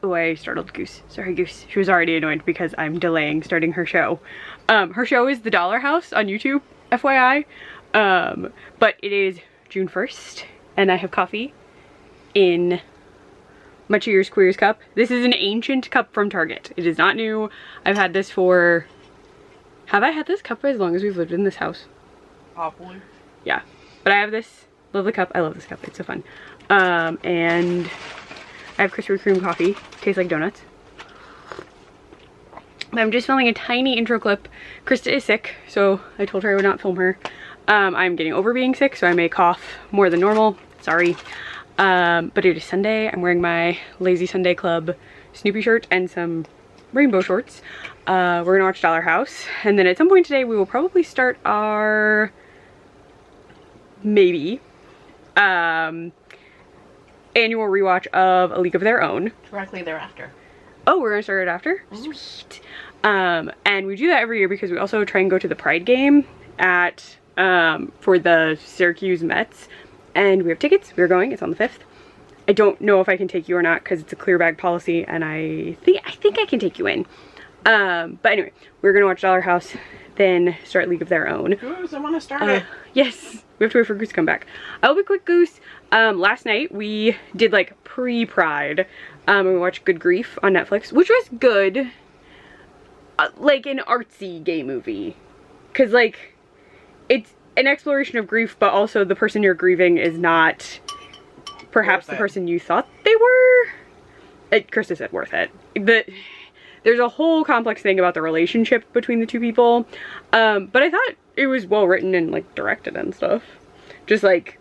Oh, I startled Goose. Sorry, Goose. She was already annoyed because I'm delaying starting her show. Her show is The Dollar House on YouTube, FYI. But it is June 1st, and I have coffee in my Cheers Queers cup. This is an ancient cup from Target. It is not new. I've had this for... Have I had this cup for as long as we've lived in this house? Probably. Yeah. But I have this. Love the cup. I love this cup. It's so fun. And I have Krispy Kreme coffee. Tastes like donuts. I'm just filming a tiny intro clip. Krista is sick, so I told her I would not film her. I'm getting over being sick, so I may cough more than normal. Sorry. But it is Sunday. I'm wearing my Lazy Sunday Club Snoopy shirt and some rainbow shorts. We're gonna watch Dollar House, and then at some point today we will probably start our maybe annual rewatch of A League of Their Own. Directly thereafter. Oh, we're gonna start it after? Sweet. And we do that every year because we also try and go to the Pride game at for the Syracuse Mets, and we have tickets. We're going. It's on the 5th. I don't know if I can take you or not because it's a clear bag policy, and I think I can take you in. But anyway, we're gonna watch Dollar House, then start League of Their Own. Goose, I want to start it. Yes, we have to wait for Goose to come back. I'll be quick, Goose. Last night we did like pre-Pride. We watched Good Grief on Netflix, which was good. Like an artsy gay movie, because like it's an exploration of grief, but also the person you're grieving is not perhaps the person you thought they were. Krista said worth it. But there's a whole complex thing about the relationship between the two people. But I thought it was well written and like directed and stuff. Just like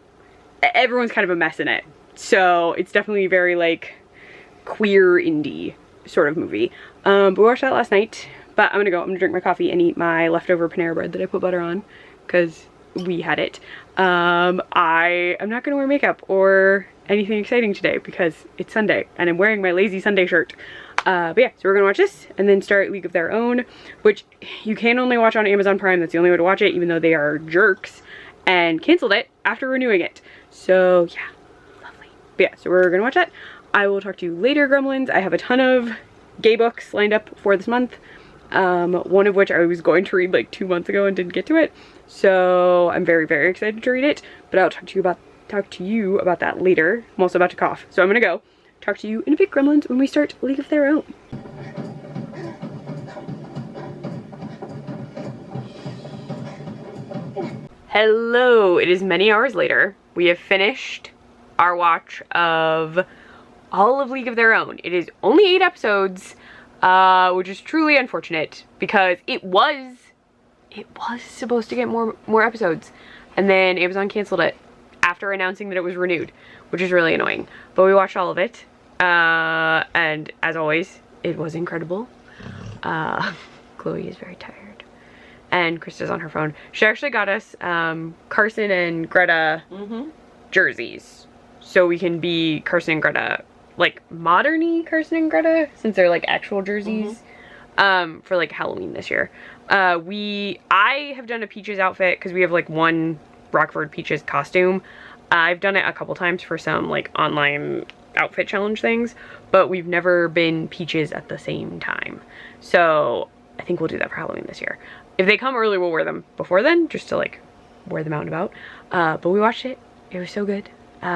everyone's kind of a mess in it. So it's definitely very like queer indie sort of movie. But we watched that last night. But I'm gonna drink my coffee and eat my leftover Panera bread that I put butter on because we had it. I am not gonna wear makeup or anything exciting today because it's Sunday and I'm wearing my Lazy Sunday shirt. But yeah, so we're gonna watch this and then start League of Their Own, which you can only watch on Amazon Prime. That's the only way to watch it, even though they are jerks and canceled it after renewing it. So yeah, lovely. But yeah, so we're gonna watch that. I will talk to you later, Gremlins. I have a ton of gay books lined up for this month. One of which I was going to read like 2 months ago and didn't get to it. So I'm very, very excited to read it, but I'll talk to you about that later. I'm also about to cough, so I'm gonna go talk to you in a bit, Gremlins, when we start League of Their Own. Hello, it is many hours later. We have finished our watch of all of League of Their Own. It is only 8 episodes, which is truly unfortunate because it was supposed to get more episodes, and then Amazon canceled it after announcing that it was renewed, which is really annoying. But we watched all of it, and as always, it was incredible. Chloe is very tired, and Krista's on her phone. She actually got us Carson and Greta jerseys, so we can be Carson and Greta, like modern-y Carson and Greta, since they're like actual jerseys, for like Halloween this year. I have done a Peaches outfit because we have like one Rockford Peaches costume. I've done it a couple times for some like online outfit challenge things, but we've never been Peaches at the same time. So I think we'll do that for Halloween this year. If they come early, we'll wear them before then, just to like wear them out and about. But we watched it. It was so good.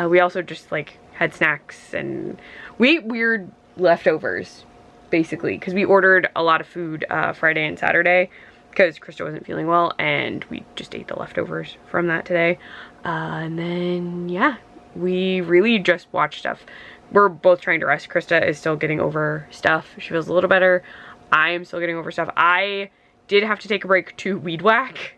We also just like had snacks and we ate weird leftovers basically because we ordered a lot of food Friday and Saturday because Krista wasn't feeling well, and we just ate the leftovers from that today. And then yeah, we really just watched stuff. We're both trying to rest. Krista is still getting over stuff. She feels a little better. I am still getting over stuff. I did have to take a break to weed whack.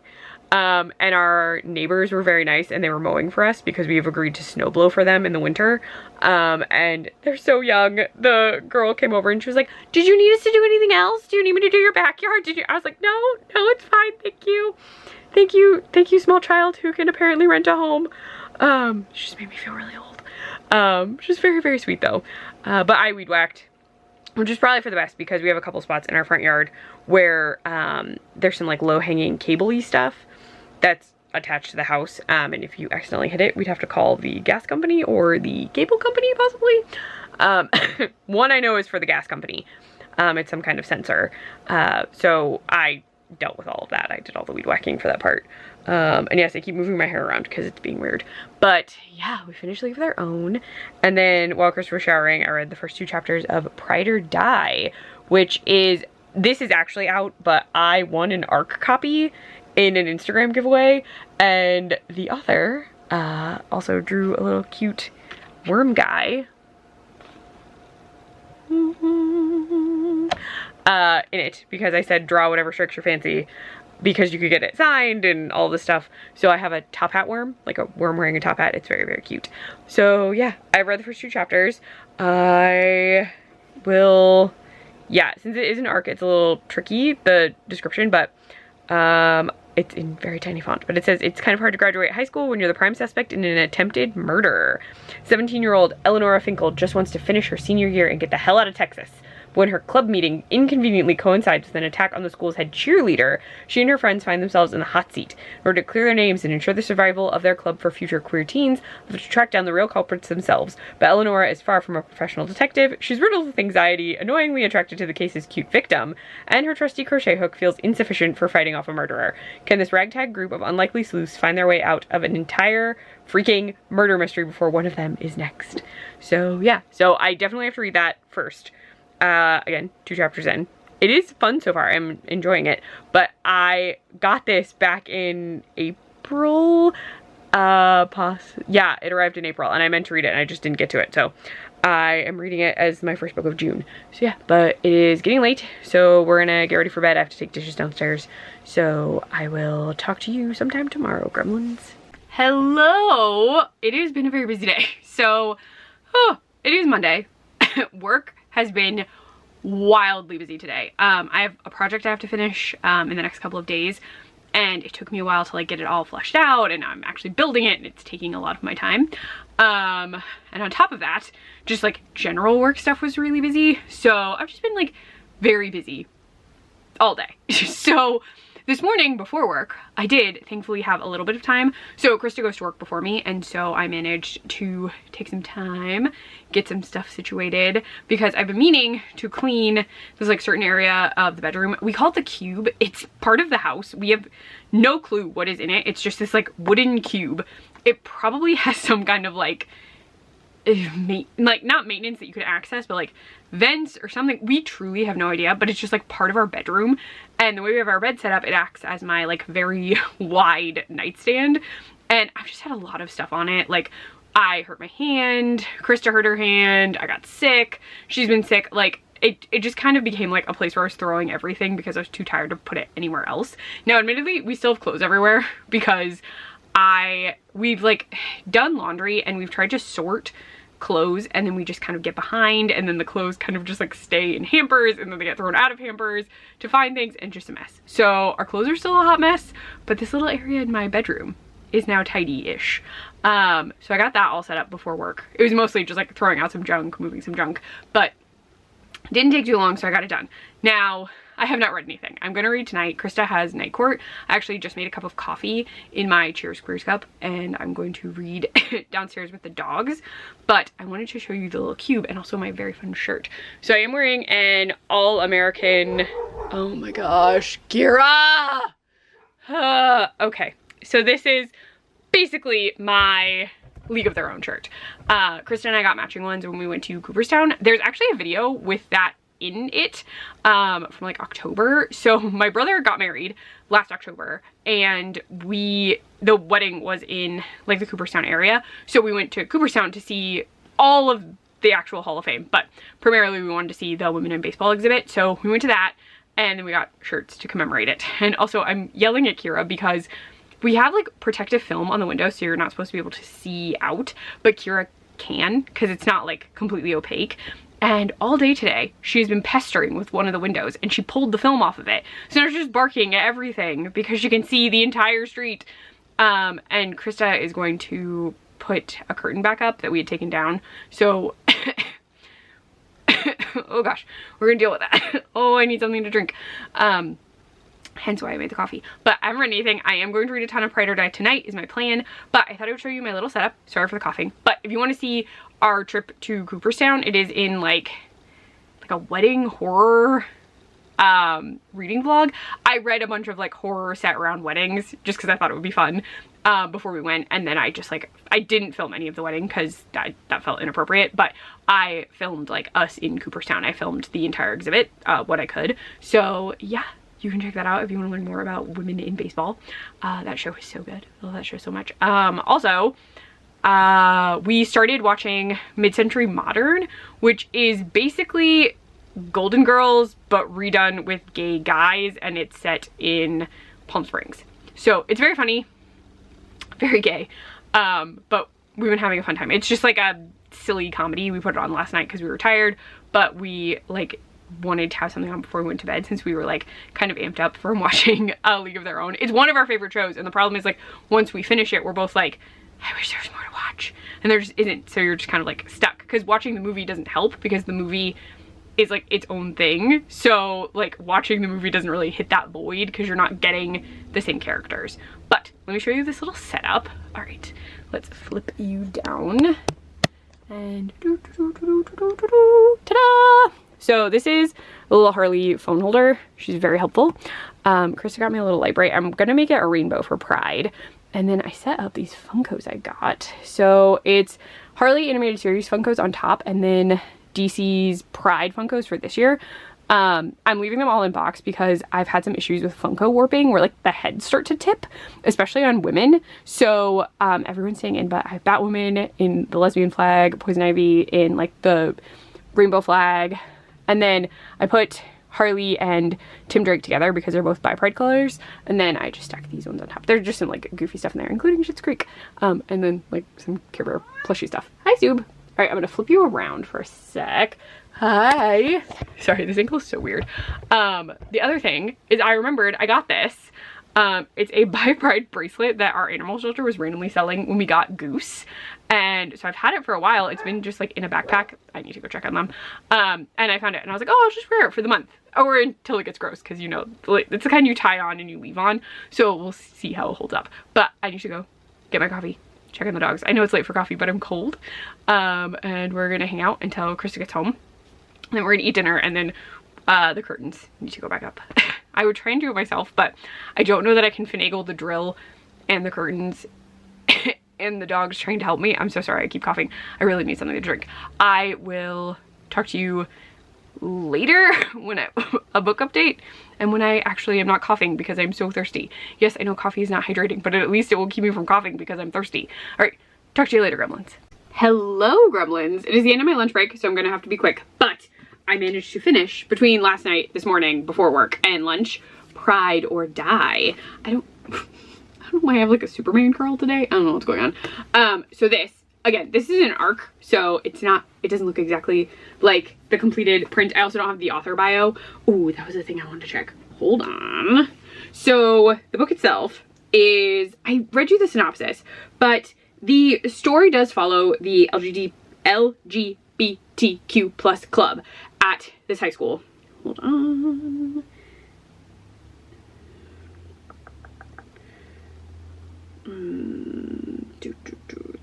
And our neighbors were very nice and they were mowing for us because we have agreed to snow blow for them in the winter. And they're so young. The girl came over and she was like, "Did you need us to do anything else? Do you need me to do your backyard? Did you?" I was like, no, it's fine. Thank you. Thank you, small child who can apparently rent a home. She just made me feel really old. She's very, very sweet though. But I weed whacked, which is probably for the best because we have a couple spots in our front yard where there's some like low-hanging cable-y stuff that's attached to the house, and if you accidentally hit it, we'd have to call the gas company or the cable company possibly. One I know is for the gas company. It's some kind of sensor. So I dealt with all of that. I did all the weed whacking for that part. And yes, I keep moving my hair around because it's being weird. But yeah, we finished League of Their Own. And then while Chris was showering, I read the first 2 chapters of Pride or Die, which is, this is actually out, but I won an ARC copy in an Instagram giveaway. And the author also drew a little cute worm guy in it, because I said draw whatever strikes your fancy, because you could get it signed and all this stuff. So I have a top hat worm, like a worm wearing a top hat. It's very, very cute. So yeah, I've read the first 2 chapters. I will, yeah, since it is an arc, it's a little tricky, the description, but it's in very tiny font, but it says it's kind of hard to graduate high school when you're the prime suspect in an attempted murder. 17-year-old Eleanora Finkel just wants to finish her senior year and get the hell out of Texas. When her club meeting inconveniently coincides with an attack on the school's head cheerleader, she and her friends find themselves in the hot seat. In order to clear their names and ensure the survival of their club for future queer teens, they have to track down the real culprits themselves. But Eleanora is far from a professional detective. She's riddled with anxiety, annoyingly attracted to the case's cute victim, and her trusty crochet hook feels insufficient for fighting off a murderer. Can this ragtag group of unlikely sleuths find their way out of an entire freaking murder mystery before one of them is next? So yeah, so I definitely have to read that first. Again, 2 chapters in. It is fun so far. I'm enjoying it. But I got this back in April. Yeah, it arrived in April and I meant to read it and I just didn't get to it. So I am reading it as my first book of June. So yeah, but it is getting late. So we're gonna get ready for bed. I have to take dishes downstairs. So I will talk to you sometime tomorrow, gremlins. Hello! It has been a very busy day. So, it is Monday. Work has been wildly busy today. I have a project I have to finish in the next couple of days, and it took me a while to like get it all fleshed out, and I'm actually building it and it's taking a lot of my time. And on top of that, just like general work stuff was really busy. So I've just been like very busy all day. So this morning before work, I did thankfully have a little bit of time. So Krista goes to work before me, and so I managed to take some time, get some stuff situated, because I've been meaning to clean this like certain area of the bedroom. We call it the cube. It's part of the house. We have no clue what is in it. It's just this like wooden cube. It probably has some kind of like not maintenance that you could access, but like vents or something. We truly have no idea, but it's just like part of our bedroom. And the way we have our bed set up, it acts as my like very wide nightstand. And I've just had a lot of stuff on it. Like I hurt my hand, Krista hurt her hand, I got sick, she's been sick. Like it just kind of became like a place where I was throwing everything because I was too tired to put it anywhere else. Now admittedly, we still have clothes everywhere because we've like done laundry and we've tried to sort clothes, and then we just kind of get behind, and then the clothes kind of just like stay in hampers, and then they get thrown out of hampers to find things, and just a mess. So our clothes are still a hot mess, but this little area in my bedroom is now tidy-ish. So I got that all set up before work. It was mostly just like throwing out some junk, moving some junk, but it didn't take too long, so I got it done. Now I have not read anything. I'm gonna read tonight. Krista has night court. I actually just made a cup of coffee in my Cheers Queers cup, and I'm going to read downstairs with the dogs. But I wanted to show you the little cube and also my very fun shirt. So I am wearing an all-American, oh my gosh, Kira! Okay, so this is basically my League of Their Own shirt. Krista and I got matching ones when we went to Cooperstown. There's actually a video with that in it from like October. So my brother got married last October, and the wedding was in like the Cooperstown area. So we went to Cooperstown to see all of the actual Hall of Fame, but primarily we wanted to see the Women in Baseball exhibit. So we went to that, and then we got shirts to commemorate it. And also I'm yelling at Kira because we have like protective film on the window, so you're not supposed to be able to see out, but Kira can because it's not like completely opaque. And all day today, she's been pestering with one of the windows, and she pulled the film off of it. So now she's just barking at everything because she can see the entire street. And Krista is going to put a curtain back up that we had taken down. So, oh gosh, we're gonna deal with that. Oh, I need something to drink. hence why I made the coffee. But I haven't read anything. I am going to read a ton of Pride or Die tonight is my plan, but I thought I would show you my little setup. Sorry for the coughing. But if you want to see our trip to Cooperstown, it is in like a wedding horror reading vlog. I read a bunch of like horror set around weddings just because I thought it would be fun before we went, and then I just like, I didn't film any of the wedding because that felt inappropriate, but I filmed like us in Cooperstown. I filmed the entire exhibit, what I could. So yeah, you can check that out if you want to learn more about women in baseball. That show is so good. I love that show so much. Also, we started watching Mid-Century Modern, which is basically Golden Girls but redone with gay guys, and it's set in Palm Springs. So it's very funny, very gay, but we've been having a fun time. It's just like a silly comedy. We put it on last night because we were tired, but we like wanted to have something on before we went to bed since we were like kind of amped up from watching A League of Their Own. It's one of our favorite shows, and the problem is like once we finish it, we're both like, I wish there was more to watch, and there just isn't. So you're just kind of like stuck because watching the movie doesn't help because the movie is like its own thing. So like watching the movie doesn't really hit that void because you're not getting the same characters. But let me show you this little setup. All right, let's flip you down and ta-da! So this is a little Harley phone holder. She's very helpful. Krista got me a little light bright. I'm gonna make it a rainbow for Pride. And then I set up these Funkos I got. So it's Harley animated series Funkos on top, and then DC's Pride Funkos for this year. I'm leaving them all in box because I've had some issues with Funko warping where like the heads start to tip, especially on women. So everyone's staying in, but I have Batwoman in the lesbian flag, Poison Ivy in like the rainbow flag, and then I put Harley and Tim Drake together because they're both bi Pride colors, and then I just stack these ones on top. There's just some like goofy stuff in there, including Schitt's Creek, and then like some Care Bear plushie stuff. Hi, Zoob. All right, I'm gonna flip you around for a sec. Hi. Sorry, this ankle is so weird. The other thing is I remembered I got this. It's a bi Pride bracelet that our animal shelter was randomly selling when we got Goose. And so I've had it for a while. It's been just like in a backpack. I need to go check on them. And I found it and I was like, oh, I'll just wear it for the month or until it gets gross. Cause you know, it's the kind you tie on and you leave on. So we'll see how it holds up. But I need to go get my coffee, check on the dogs. I know it's late for coffee, but I'm cold. And we're gonna hang out until Krista gets home. And then we're gonna eat dinner, and then the curtains need to go back up. I would try and do it myself, but I don't know that I can finagle the drill and the curtains and the dogs trying to help me. I'm so sorry, I keep coughing. I really need something to drink. I will talk to you later when a book update and when I actually am not coughing because I'm so thirsty. Yes, I know coffee is not hydrating, but at least it will keep me from coughing because I'm thirsty. All right, talk to you later, gremlins. Hello, gremlins. It is the end of my lunch break, so I'm gonna have to be quick, but I managed to finish between last night, this morning, before work, and lunch, Pride or Die. I don't know why I have like a Superman curl today. I don't know what's going on. So this, again, this is an arc, so it doesn't look exactly like the completed print. I also don't have the author bio. Ooh, that was the thing I wanted to check. Hold on. So the book itself is, I read you the synopsis, but the story does follow the LGBTQ plus club at this high school. Hold on.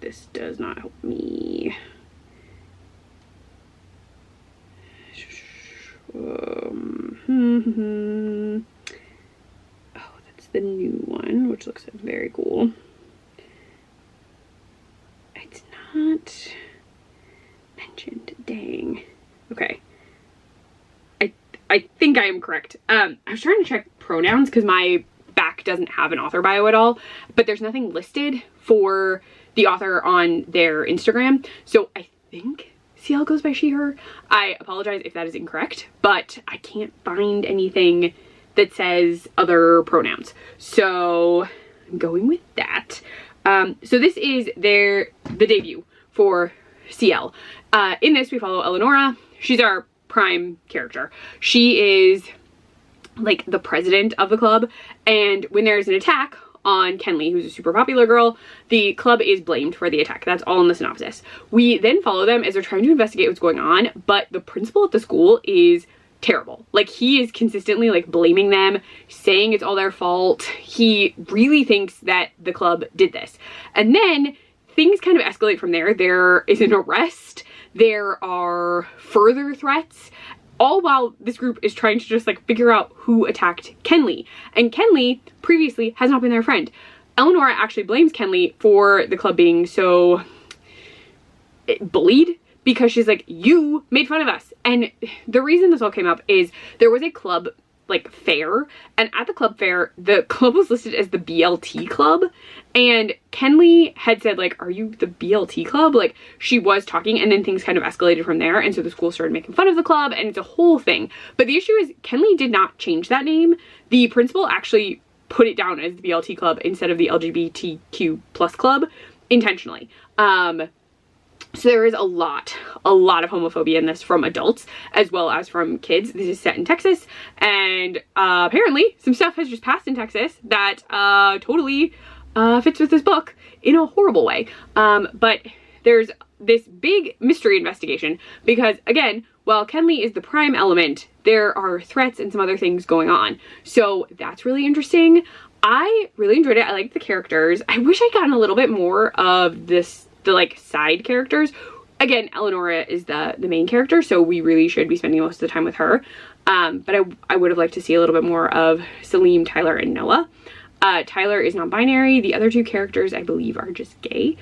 This does not help me. Oh, that's the new one, which looks very cool. It's not mentioned. Dang. Okay. I think I am correct. I was trying to check pronouns because my back doesn't have an author bio at all, but there's nothing listed for the author on their Instagram. So I think CL goes by she, her. I apologize if that is incorrect, but I can't find anything that says other pronouns. So I'm going with that. So this is the debut for CL. In this, we follow Eleonora. She's our prime character. She is like the president of the club, and when there's an attack on Kenley, who's a super popular girl, the club is blamed for the attack. That's all in the synopsis. We then follow them as they're trying to investigate what's going on, but the principal at the school is terrible. Like, he is consistently like blaming them, saying it's all their fault. He really thinks that the club did this. And then things kind of escalate from there. There is an arrest. There are further threats, all while this group is trying to just like figure out who attacked Kenley. And Kenley previously has not been their friend. Eleanor actually blames Kenley for the club being so bullied, because she's like, you made fun of us. And the reason this all came up is there was a club like fair, and at the club fair the club was listed as the BLT club, and Kenley had said like, are you the BLT club? Like, she was talking, and then things kind of escalated from there, and so the school started making fun of the club, and it's a whole thing. But the issue is Kenley did not change that name. The principal actually put it down as the BLT club instead of the LGBTQ plus club intentionally. So there is a lot of homophobia in this from adults as well as from kids. This is set in Texas, and apparently some stuff has just passed in Texas that totally fits with this book in a horrible way. But there's this big mystery investigation because, again, while Kenley is the prime element, there are threats and some other things going on. So that's really interesting. I really enjoyed it. I liked the characters. I wish I'd gotten a little bit more of the like side characters. Again, Eleonora is the main character, so we really should be spending most of the time with her. But I would have liked to see a little bit more of Salim, Tyler, and Noah. Tyler is non-binary. The other two characters, I believe, are just gay.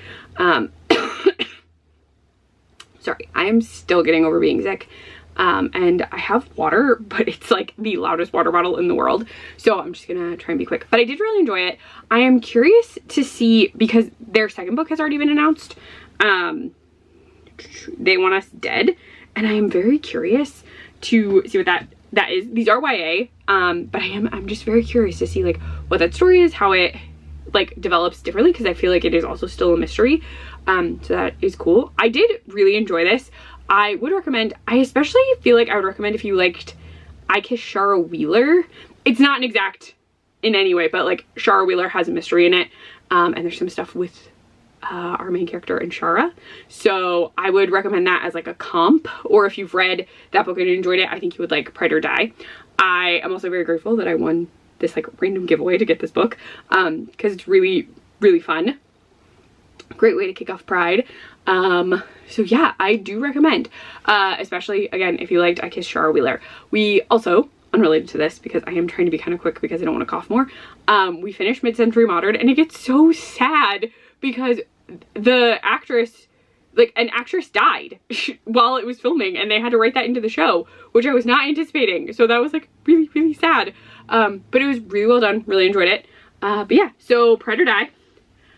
Sorry, I am still getting over being sick. And I have water, but it's like the loudest water bottle in the world. So I'm just gonna try and be quick. But I did really enjoy it. I am curious to see, because their second book has already been announced. They Want Us Dead. And I am very curious to see what that is. These are YA, but I'm just very curious to see like what that story is, how it like develops differently, because I feel like it is also still a mystery. So that is cool. I did really enjoy this. I would recommend, I especially feel like I would recommend if you liked I Kiss Shara Wheeler. It's not an exact in any way, but like Shara Wheeler has a mystery in it. And there's some stuff with our main character and Shara. So I would recommend that as like a comp, or if you've read that book and enjoyed it, I think you would like Pride or Die. I am also very grateful that I won this like random giveaway to get this book, because it's really, really fun. Great way to kick off Pride. So yeah, I do recommend, especially again, if you liked I Kiss Shara Wheeler. We also, unrelated to this, because I am trying to be kind of quick because I don't want to cough more, we finished Mid-Century Modern, and it gets so sad because the actress, like an actress died while it was filming, and they had to write that into the show, which I was not anticipating. So that was like really, really sad. But it was really well done. Really enjoyed it. But yeah, so Pride or Die,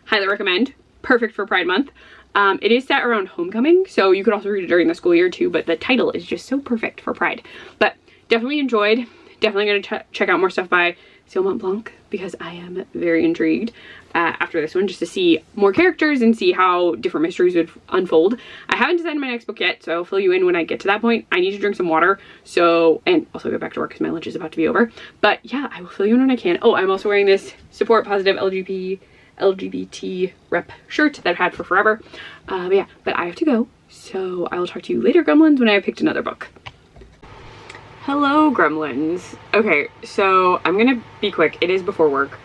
highly recommend. Perfect for Pride Month. It is set around homecoming, so you could also read it during the school year too, but the title is just so perfect for Pride. But definitely enjoyed. Definitely going to check out more stuff by Seal Mont Blanc, because I am very intrigued after this one, just to see more characters and see how different mysteries would unfold. I haven't designed my next book yet, so I'll fill you in when I get to that point. I need to drink some water, so, and also go back to work because my lunch is about to be over. But yeah, I will fill you in when I can. Oh, I'm also wearing this Support Positive LGBT rep shirt that I've had for forever. But I have to go, so I will talk to you later, gremlins, when I have picked another book. Hello, gremlins. Okay, so I'm gonna be quick. It is before work.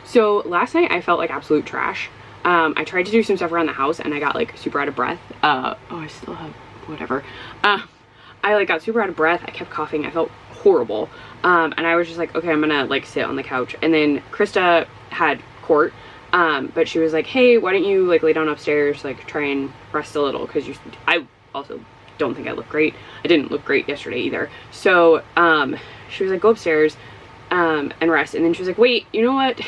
So last night I felt like absolute trash. I tried to do some stuff around the house and I got like super out of breath. Oh, I still have whatever. I like got super out of breath. I kept coughing. I felt horrible. And I was just like, okay, I'm gonna like sit on the couch. And then Krista had court, but she was like, hey, why don't you like lay down upstairs, like try and rest a little, because I also don't think I look great. I didn't look great yesterday either. So she was like, go upstairs and rest. And then she was like, wait, you know what,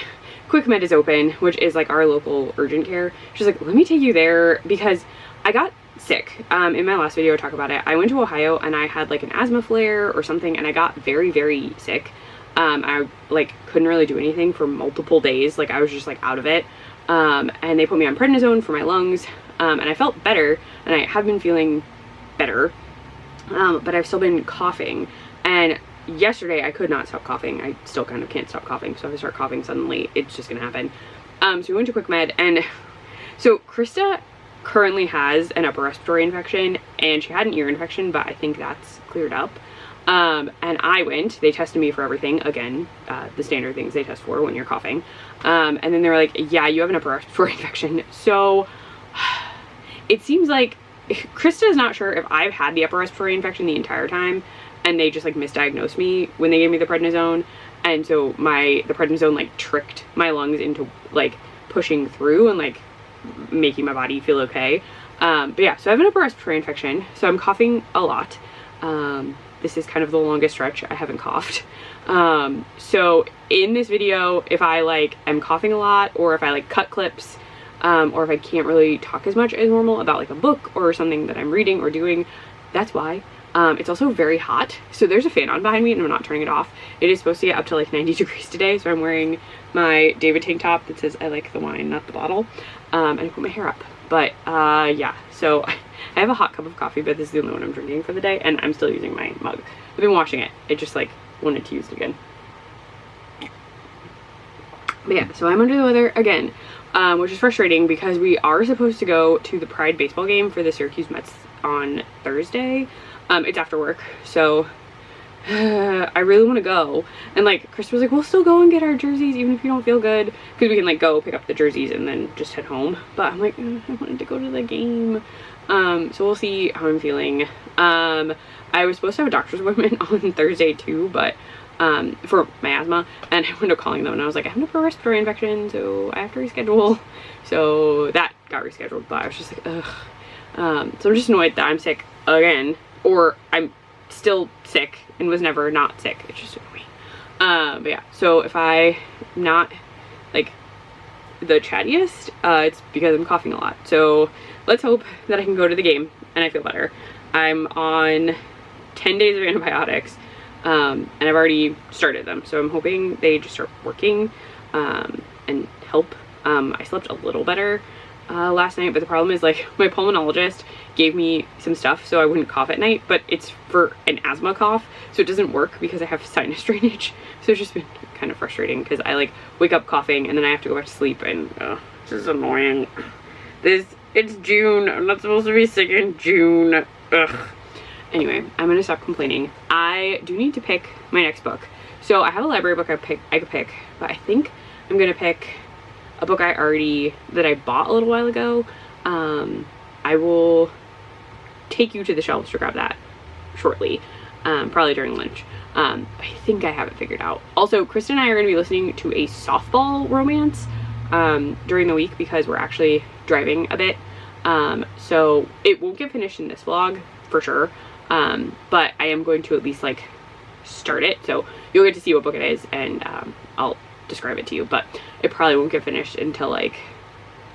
Quick Med is open, which is like our local urgent care. She's like, let me take you there, because I got sick. In my last video I talk about it. I went to Ohio and I had like an asthma flare or something, and I got very, very sick. I like couldn't really do anything for multiple days. Like I was just like out of it. And they put me on prednisone for my lungs, and I felt better, and I have been feeling better, but I've still been coughing. And yesterday I could not stop coughing. I still kind of can't stop coughing, so if I start coughing suddenly, it's just gonna happen. So we went to Quick Med, and so Krista currently has an upper respiratory infection, and she had an ear infection, but I think that's cleared up. And I went, they tested me for everything, again, the standard things they test for when you're coughing. And then they were like, yeah, you have an upper respiratory infection. So it seems like Krista is not sure if I've had the upper respiratory infection the entire time, and they just like misdiagnosed me when they gave me the prednisone. And so the prednisone like tricked my lungs into like pushing through and like making my body feel okay. But yeah, so I have an upper respiratory infection, so I'm coughing a lot. This is kind of the longest stretch I haven't coughed. So in this video, if I like am coughing a lot, or if I like cut clips, or if I can't really talk as much as normal about like a book or something that I'm reading or doing, that's why. It's also very hot, so there's a fan on behind me and I'm not turning it off. It is supposed to get up to like 90 degrees today, so I'm wearing my David tank top that says I like the wine, not the bottle, and I put my hair up. But yeah, so I have a hot cup of coffee, but this is the only one I'm drinking for the day, and I'm still using my mug. I've been washing it. I just like wanted to use it again. But yeah, so I'm under the weather again, which is frustrating because we are supposed to go to the Pride baseball game for the Syracuse Mets on Thursday. It's after work, so I really want to go. And like Chris was like, we'll still go and get our jerseys even if you don't feel good, because we can like go pick up the jerseys and then just head home. But I'm like, I wanted to go to the game. So we'll see how I'm feeling. I was supposed to have a doctor's appointment on Thursday too, but for my asthma, and I ended up calling them and I was like, I have an upper respiratory infection, so I have to reschedule. So that got rescheduled, but I was just like, ugh. So I'm just annoyed that I'm sick again, or I'm still sick and was never not sick. It's just annoying. But yeah, so if I'm not like the chattiest, it's because I'm coughing a lot. So let's hope that I can go to the game and I feel better. I'm on 10 days of antibiotics, and I've already started them, so I'm hoping they just start working and help. I slept a little better last night, but the problem is like my pulmonologist gave me some stuff so I wouldn't cough at night, but it's for an asthma cough, so it doesn't work because I have sinus drainage. So it's just been kind of frustrating because I like wake up coughing and then I have to go back to sleep, and this is annoying. It's June. I'm not supposed to be sick in June. Ugh. Anyway, I'm gonna stop complaining. I do need to pick my next book. So I have a library book I could pick, but I think I'm gonna pick a book that I bought a little while ago. I will take you to the shelves to grab that shortly, probably during lunch. I think I have it figured out. Also, Krista and I are going to be listening to a softball romance during the week because we're actually driving a bit. So it won't get finished in this vlog for sure, but I am going to at least like start it, so you'll get to see what book it is, and I'll describe it to you, but it probably won't get finished until like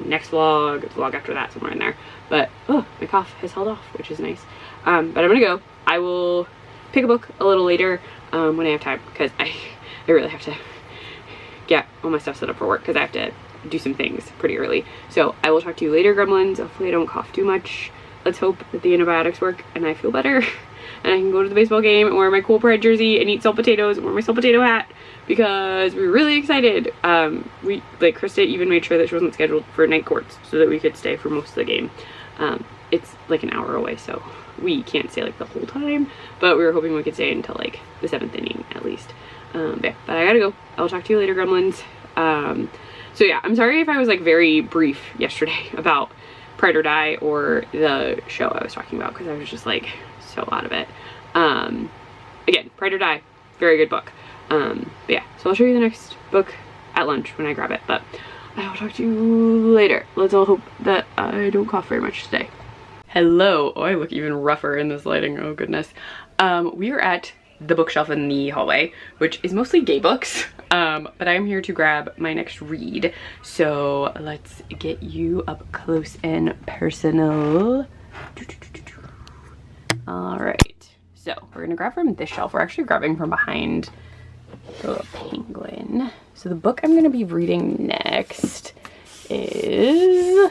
next vlog after that, somewhere in there. But oh, my cough has held off, which is nice. But I'm gonna go. I will pick a book a little later when I have time, because I really have to get all my stuff set up for work because I have to do some things pretty early. So I will talk to you later, gremlins. Hopefully I don't cough too much. Let's hope that the antibiotics work and I feel better and I can go to the baseball game and wear my cool Pride jersey and eat salt potatoes and wear my salt potato hat, because we're really excited. Krista even made sure that she wasn't scheduled for night courts so that we could stay for most of the game. It's like an hour away, so we can't stay like the whole time, but we were hoping we could stay until like the 7th inning at least. Yeah, but I gotta go. I'll talk to you later, gremlins. So yeah, I'm sorry if I was like very brief yesterday about Pride or Die or the show I was talking about, because I was just like so out of it. Again, Pride or Die, very good book. But yeah, so I'll show you the next book at lunch when I grab it, but I will talk to you later. Let's all hope that I don't cough very much today. Hello. Oh, I look even rougher in this lighting. Oh goodness. We are at the bookshelf in the hallway, which is mostly gay books, but I'm here to grab my next read. So let's get you up close and personal. All right, so we're gonna grab from this shelf. We're actually grabbing from behind the little penguin. So the book I'm gonna be reading next is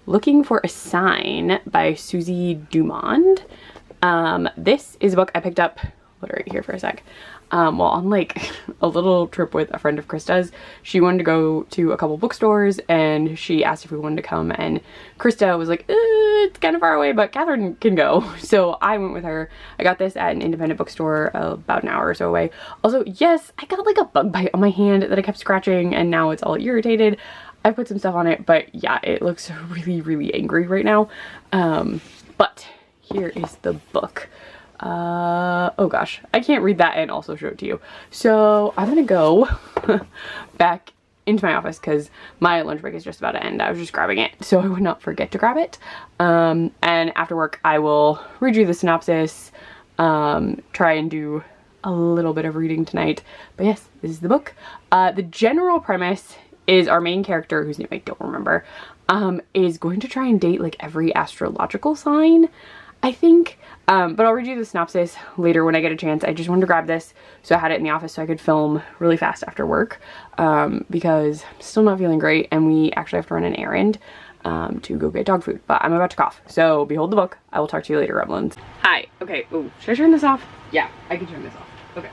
Looking for a Sign by Susie Dumond. This is a book I picked up, hold it right here for a sec. well, on like a little trip with a friend of Krista's. She wanted to go to a couple bookstores and she asked if we wanted to come, and Krista was like, it's kind of far away, but Catherine can go. So I went with her. I got this at an independent bookstore about an hour or so away. Also, yes, I got like a bug bite on my hand that I kept scratching and now it's all irritated. I put some stuff on it, but yeah, it looks really, really angry right now. But here is the book. Oh gosh, I can't read that and also show it to you. So I'm gonna go back into my office because my lunch break is just about to end. I was just grabbing it so I would not forget to grab it. And after work I will read you the synopsis, try and do a little bit of reading tonight. But yes, this is the book. The general premise is our main character, whose name I don't remember, is going to try and date like every astrological sign, I think. But I'll read you the synopsis later when I get a chance. I just wanted to grab this so I had it in the office so I could film really fast after work, because I'm still not feeling great and we actually have to run an errand to go get dog food. But I'm about to cough, so behold the book. I will talk to you later, gremlins. Hi. Okay. Ooh, should I turn this off? Yeah, I can turn this off. Okay.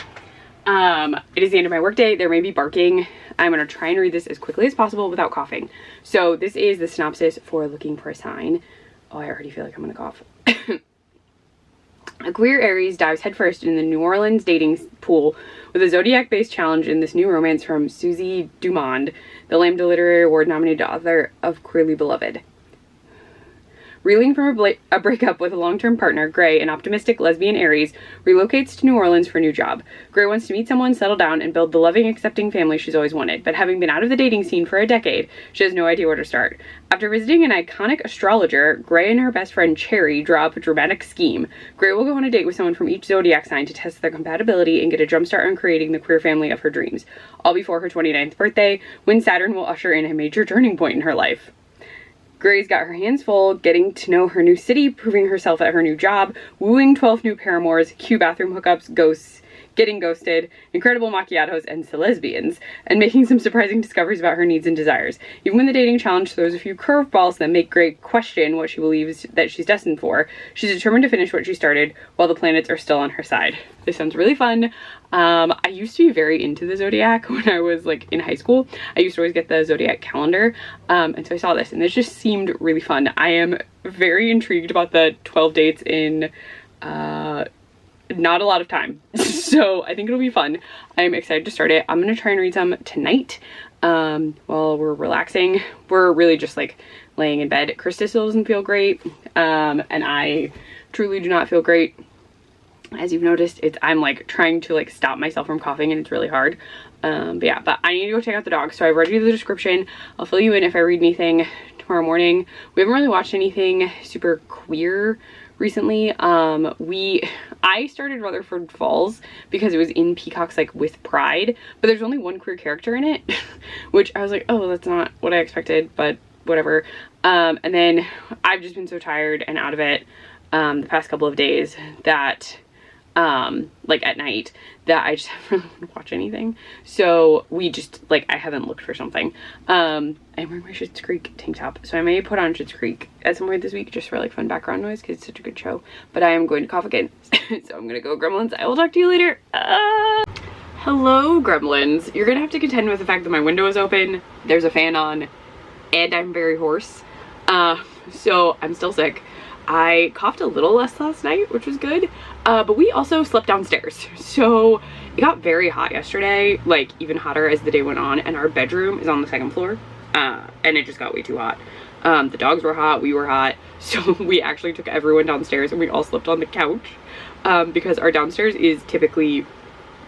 It is the end of my workday. There may be barking. I'm going to try and read this as quickly as possible without coughing. So this is the synopsis for Looking for a Sign. Oh, I already feel like I'm going to cough. A queer Aries dives headfirst in the New Orleans dating pool with a Zodiac-based challenge in this new romance from Susie Dumond, the Lambda Literary Award-nominated author of Queerly Beloved. Reeling from a breakup with a long-term partner, Gray, an optimistic lesbian Aries, relocates to New Orleans for a new job. Gray wants to meet someone, settle down, and build the loving, accepting family she's always wanted, but having been out of the dating scene for a decade, she has no idea where to start. After visiting an iconic astrologer, Gray and her best friend Cherry draw up a dramatic scheme. Gray will go on a date with someone from each zodiac sign to test their compatibility and get a jumpstart on creating the queer family of her dreams, all before her 29th birthday, when Saturn will usher in a major turning point in her life. Gray's got her hands full, getting to know her new city, proving herself at her new job, wooing 12 new paramours, cute bathroom hookups, ghosts, getting ghosted, incredible macchiatos, and lesbians, and making some surprising discoveries about her needs and desires. Even when the dating challenge throws a few curveballs that make Gray question what she believes that she's destined for, she's determined to finish what she started while the planets are still on her side. This sounds really fun. I used to be very into the Zodiac when I was like in high school. I used to always get the Zodiac calendar, and so I saw this and this just seemed really fun. I am very intrigued about the 12 dates in not a lot of time, so I think it'll be fun. I'm excited to start it. I'm gonna try and read some tonight while we're relaxing. We're really just like laying in bed. Krista still doesn't feel great, and I truly do not feel great. As you've noticed, I'm like trying to like stop myself from coughing and it's really hard. But yeah, but I need to go check out the dog. So I've read you the description. I'll fill you in if I read anything tomorrow morning. We haven't really watched anything super queer recently. I started Rutherford Falls because it was in Peacock's like with Pride, but there's only one queer character in it, which I was like, oh, that's not what I expected, but whatever. And then I've just been so tired and out of it the past couple of days that like at night, that I just haven't really want to watch anything. So we just like, I haven't looked for something. I'm wearing my Schitt's Creek tank top, so I may put on Schitt's Creek at some point this week just for like fun background noise because it's such a good show. But I am going to cough again, so I'm gonna go, gremlins. I will talk to you later. Hello, gremlins. You're gonna have to contend with the fact that my window is open, there's a fan on, and I'm very hoarse. So I'm still sick. I coughed a little less last night, which was good, but we also slept downstairs. So it got very hot yesterday, like even hotter as the day went on, and our bedroom is on the second floor, and it just got way too hot. The dogs were hot, we were hot, so we actually took everyone downstairs and we all slept on the couch, because our downstairs is typically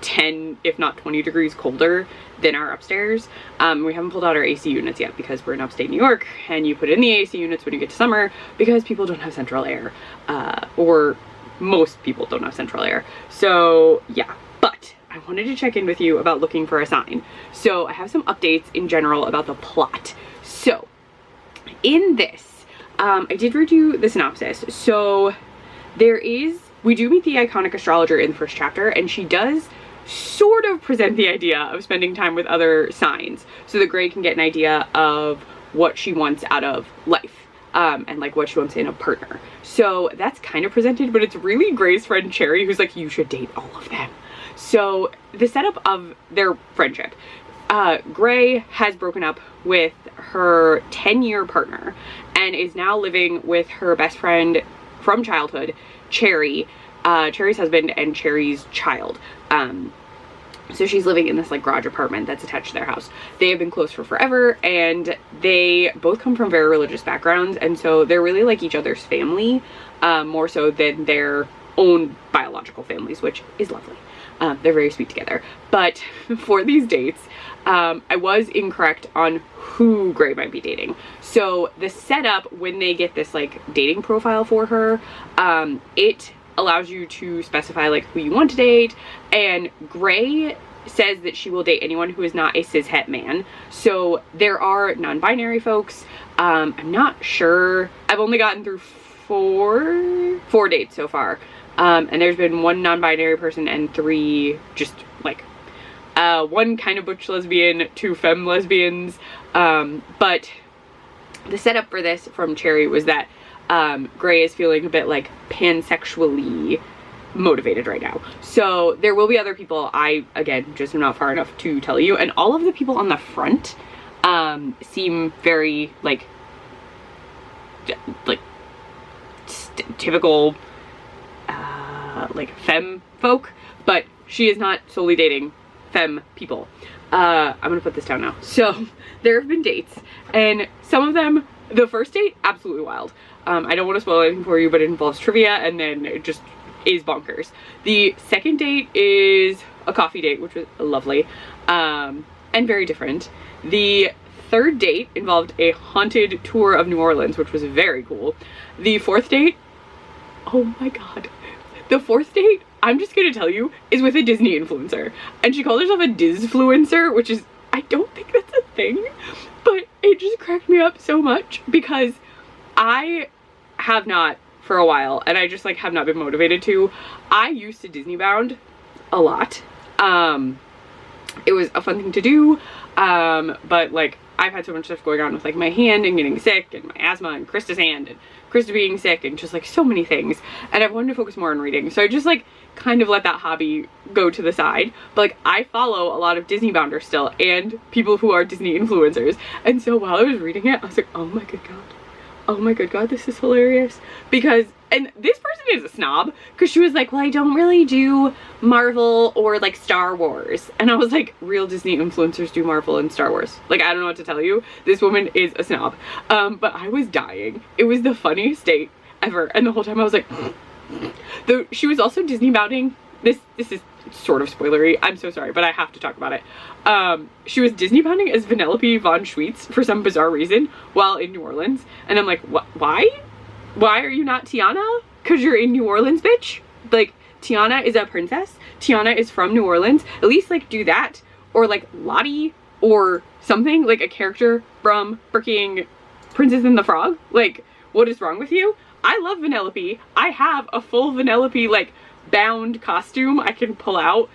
10 if not 20 degrees colder than our upstairs. We haven't pulled out our AC units yet because we're in upstate New York and you put in the AC units when you get to summer because people don't have central air, or most people don't have central air. So yeah, but I wanted to check in with you about Looking for a Sign. So I have some updates in general about the plot. So in this, I did read you the synopsis. So we do meet the iconic astrologer in the first chapter, and she does sort of present the idea of spending time with other signs so that Gray can get an idea of what she wants out of life, and like what she wants in a partner. So that's kind of presented, but it's really Gray's friend Cherry who's like, you should date all of them. So the setup of their friendship, Gray has broken up with her 10-year partner and is now living with her best friend from childhood, Cherry, Cherry's husband and Cherry's child. So she's living in this like garage apartment that's attached to their house. They have been close for forever, and they both come from very religious backgrounds, and so they're really like each other's family, more so than their own biological families, which is lovely. They're very sweet together. But for these dates, I was incorrect on who Gray might be dating. So the setup when they get this like dating profile for her, it allows you to specify like who you want to date, and Gray says that she will date anyone who is not a cishet man. So there are non-binary folks. I'm not sure. I've only gotten through four dates so far. And there's been one non-binary person and 3 just like one kind of butch lesbian, 2 femme lesbians. But the setup for this from Cherry was that Gray is feeling a bit like pansexually motivated right now. So there will be other people. I, again, just am not far enough to tell you. And all of the people on the front seem very like typical like femme folk, but she is not solely dating femme people. I'm gonna put this down now. So there have been dates, and some of them, the first date, absolutely wild. I don't want to spoil anything for you, but it involves trivia, and then it just is bonkers. The second date is a coffee date, which was lovely, and very different. The third date involved a haunted tour of New Orleans, which was very cool. The fourth date, oh my god. The fourth date, I'm just gonna tell you, is with a Disney influencer. And she called herself a Disfluencer, which is, I don't think that's a thing, but it just cracked me up so much because I have not for a while, and I just like have not been motivated to. I used to Disney bound a lot. It was a fun thing to do, but like I've had so much stuff going on with like my hand and getting sick and my asthma and Krista's hand and Krista being sick and just like so many things, and I've wanted to focus more on reading, so I just like kind of let that hobby go to the side. But like I follow a lot of Disney bounders still and people who are Disney influencers, and so while I was reading it I was like, oh my good god, oh my good god, this is hilarious. Because, and this person is a snob, because she was like, well, I don't really do Marvel or like Star Wars. And I was like, real Disney influencers do Marvel and Star Wars. Like, I don't know what to tell you. This woman is a snob. But I was dying. It was the funniest date ever. And the whole time I was like, though she was also Disney bounding. This is sort of spoilery. I'm so sorry, but I have to talk about it. She was Disney bounding as Vanellope von Schweetz for some bizarre reason while in New Orleans. And I'm like, why? Why are you not Tiana? Because you're in New Orleans, bitch. Like, Tiana is a princess. Tiana is from New Orleans. At least, like, do that. Or, like, Lottie or something. Like, a character from freaking Princess and the Frog. Like, what is wrong with you? I love Vanellope. I have a full Vanellope, like, bound costume I can pull out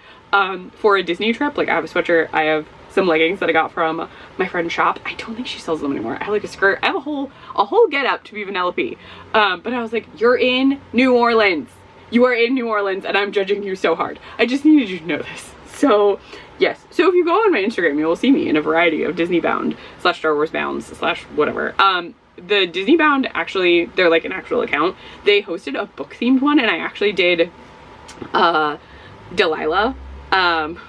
for a Disney trip. Like, I have a sweatshirt. I have some leggings that I got from my friend's shop. I don't think she sells them anymore. I have like a skirt. I have a whole get up to be Vanellope. But I was like, you're in New Orleans. You are in New Orleans and I'm judging you so hard. I just needed you to know this. So yes. So if you go on my Instagram, you will see me in a variety of Disney bound / Star Wars bounds / whatever. The Disney bound, actually, they're like an actual account. They hosted a book themed one, and I actually did Delilah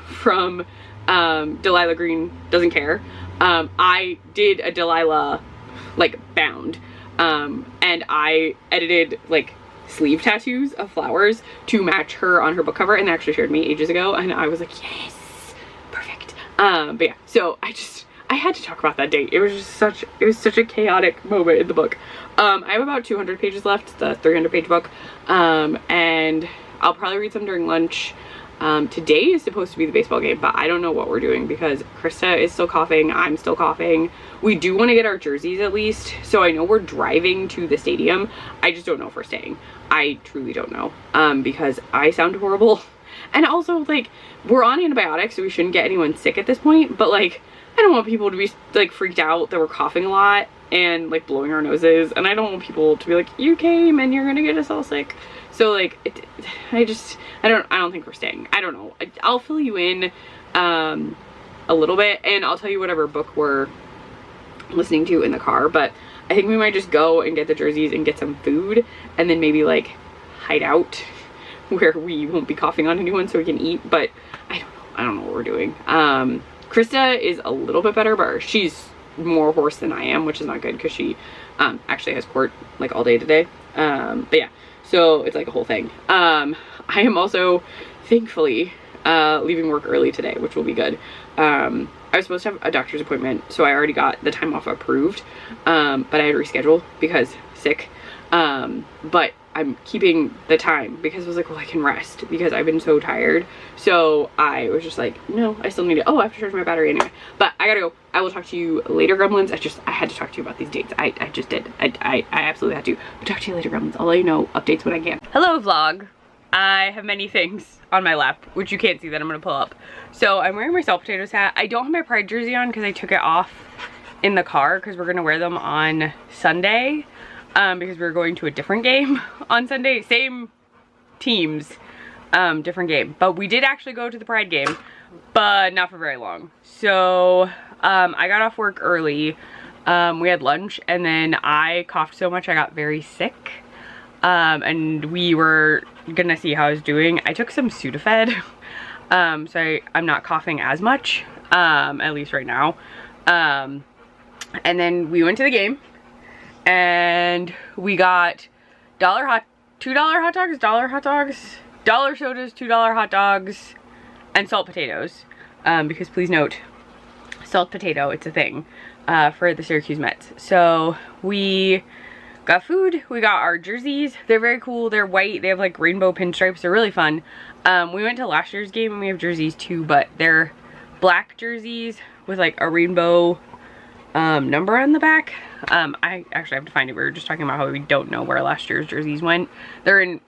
from Delilah Green Doesn't Care. I did a Delilah like bound, and I edited like sleeve tattoos of flowers to match her on her book cover, and they actually shared me ages ago, and I was like, yes, perfect. But yeah, so I had to talk about that date. It was such a chaotic moment in the book. I have about 200 pages left, the 300 page book, and I'll probably read some during lunch. Today is supposed to be the baseball game, but I don't know what we're doing because Krista is still coughing, I'm still coughing. We do want to get our jerseys at least, so I know we're driving to the stadium. I just don't know if we're staying. I truly don't know, because I sound horrible. And also, like, we're on antibiotics, so we shouldn't get anyone sick at this point, but like, I don't want people to be like freaked out that we're coughing a lot and like blowing our noses, and I don't want people to be like, you came and you're gonna get us all sick. So like I don't think we're staying. I don't know. I'll fill you in a little bit, and I'll tell you whatever book we're listening to in the car, but I think we might just go and get the jerseys and get some food, and then maybe like hide out where we won't be coughing on anyone so we can eat. But I don't know what we're doing. Krista is a little bit better, but she's more hoarse than I am, which is not good because she actually has court like all day today. But yeah, so it's like a whole thing. I am also thankfully leaving work early today, which will be good. I was supposed to have a doctor's appointment, so I already got the time off approved, but I had to reschedule because sick. But I'm keeping the time because I was like, well, I can rest because I've been so tired. So I was just like, no, I still need to, I have to charge my battery anyway. But I gotta go. I will talk to you later, gremlins. I had to talk to you about these dates. I just did. I absolutely had to. But talk to you later, gremlins. I'll let you know updates when I can. Hello, vlog. I have many things on my lap, which you can't see that I'm gonna pull up. So I'm wearing my salt potatoes hat. I don't have my Pride jersey on because I took it off in the car because we're gonna wear them on Sunday. Because we're going to a different game on Sunday. Same teams, different game. But we did actually go to the Pride game, but not for very long. So I got off work early. We had lunch, and then I coughed so much I got very sick. And we were gonna see how I was doing. I took some Sudafed, so I'm not coughing as much, at least right now. And then we went to the game. And we got $2 hot dogs, dollar sodas, $2 hot dogs, and salt potatoes. Because please note, salt potato, it's a thing for the Syracuse Mets. So we got food, we got our jerseys. They're very cool, they're white, they have like rainbow pinstripes, they're really fun. We went to last year's game and we have jerseys too, but they're black jerseys with like a rainbow number on the back. I actually have to find it. We were just talking about how we don't know where last year's jerseys went. They're in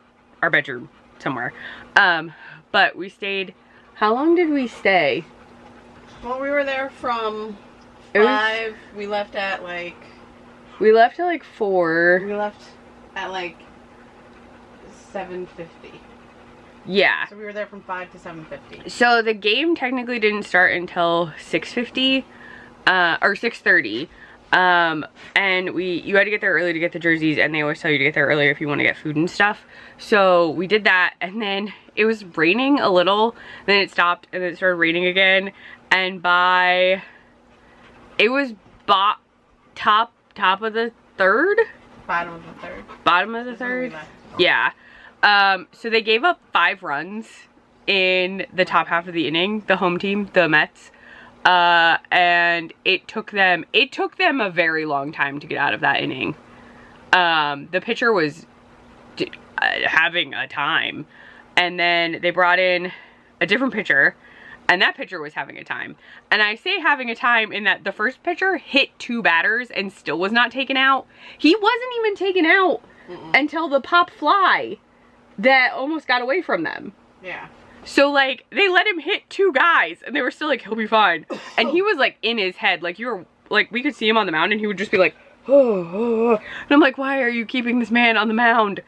our bedroom somewhere. But we stayed, how long did we stay? Well, we were there from 5. We left at like... We left at like 4. We left at like 7:50. Yeah. So we were there from 5 to 7:50. So the game technically didn't start until 6:50. Or 6:30. And you had to get there early to get the jerseys, and they always tell you to get there earlier if you want to get food and stuff. So we did that, and then it was raining a little, then it stopped, and then it started raining again, and it was top of the third? Bottom of the third. Bottom of the third? Yeah. So they gave up 5 runs in the top half of the inning, the home team, the Mets. And it took them a very long time to get out of that inning. The pitcher was having a time, and then they brought in a different pitcher, and that pitcher was having a time. And I say having a time in that the first pitcher hit 2 batters and still was not taken out. He wasn't even taken out until the pop fly that almost got away from them. Yeah. So, like, they let him hit 2 guys, and they were still like, he'll be fine. And he was, like, in his head. Like, we could see him on the mound, and he would just be like, oh. And I'm like, why are you keeping this man on the mound?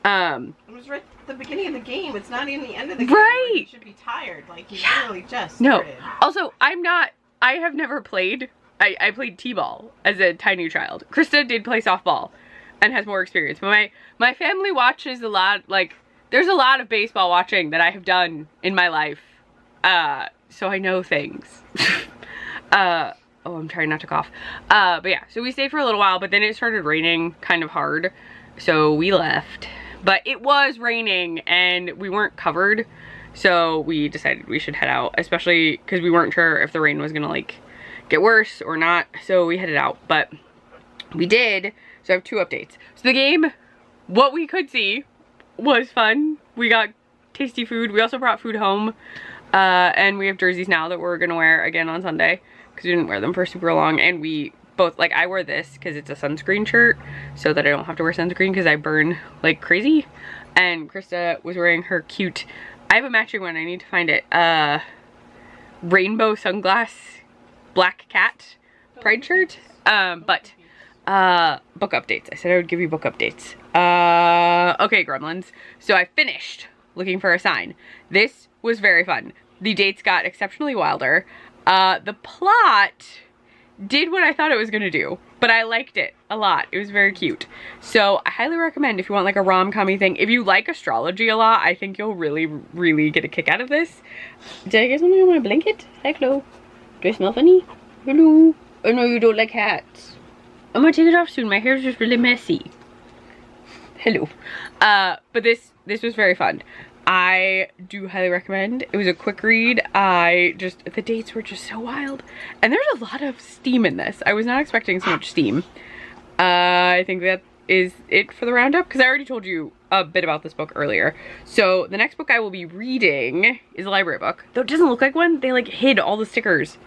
It was right at the beginning of the game. It's not even the end of the game. Right. You should be tired. Like, he literally just started. No. Also, I have never played. I played t-ball as a tiny child. Krista did play softball and has more experience. But my family watches a lot, like, there's a lot of baseball watching that I have done in my life, so I know things. Oh, I'm trying not to cough. But yeah, so we stayed for a little while, but then it started raining kind of hard, so we left. But it was raining, and we weren't covered, so we decided we should head out, especially because we weren't sure if the rain was gonna, like, get worse or not, so we headed out. But we did, so I have 2 updates. So the game, what we could see, was fun. We got tasty food. We also brought food home, and we have jerseys now that we're gonna wear again on Sunday because we didn't wear them for super long. And we both, like, I wear this because it's a sunscreen shirt so that I don't have to wear sunscreen because I burn like crazy. And Krista was wearing her cute, I have a matching one, I need to find it, rainbow sunglass black cat Pride shirt. But book updates. I said I would give you book updates. Okay, gremlins. So I finished Looking for a Sign. This was very fun. The dates got exceptionally wilder. The plot did what I thought it was gonna do, but I liked it a lot. It was very cute. So I highly recommend if you want like a rom-com-y thing. If you like astrology a lot, I think you'll really, really get a kick out of this. Did I get something on my blanket? Hello. Do I smell funny? Hello. Oh no, you don't like hats. I'm gonna take it off soon. My hair's just really messy. Hello. But this was very fun. I do highly recommend. It was a quick read. The dates were just so wild. And there's a lot of steam in this. I was not expecting so much steam. I think that is it for the roundup, because I already told you a bit about this book earlier. So the next book I will be reading is a library book. Though it doesn't look like one. They like hid all the stickers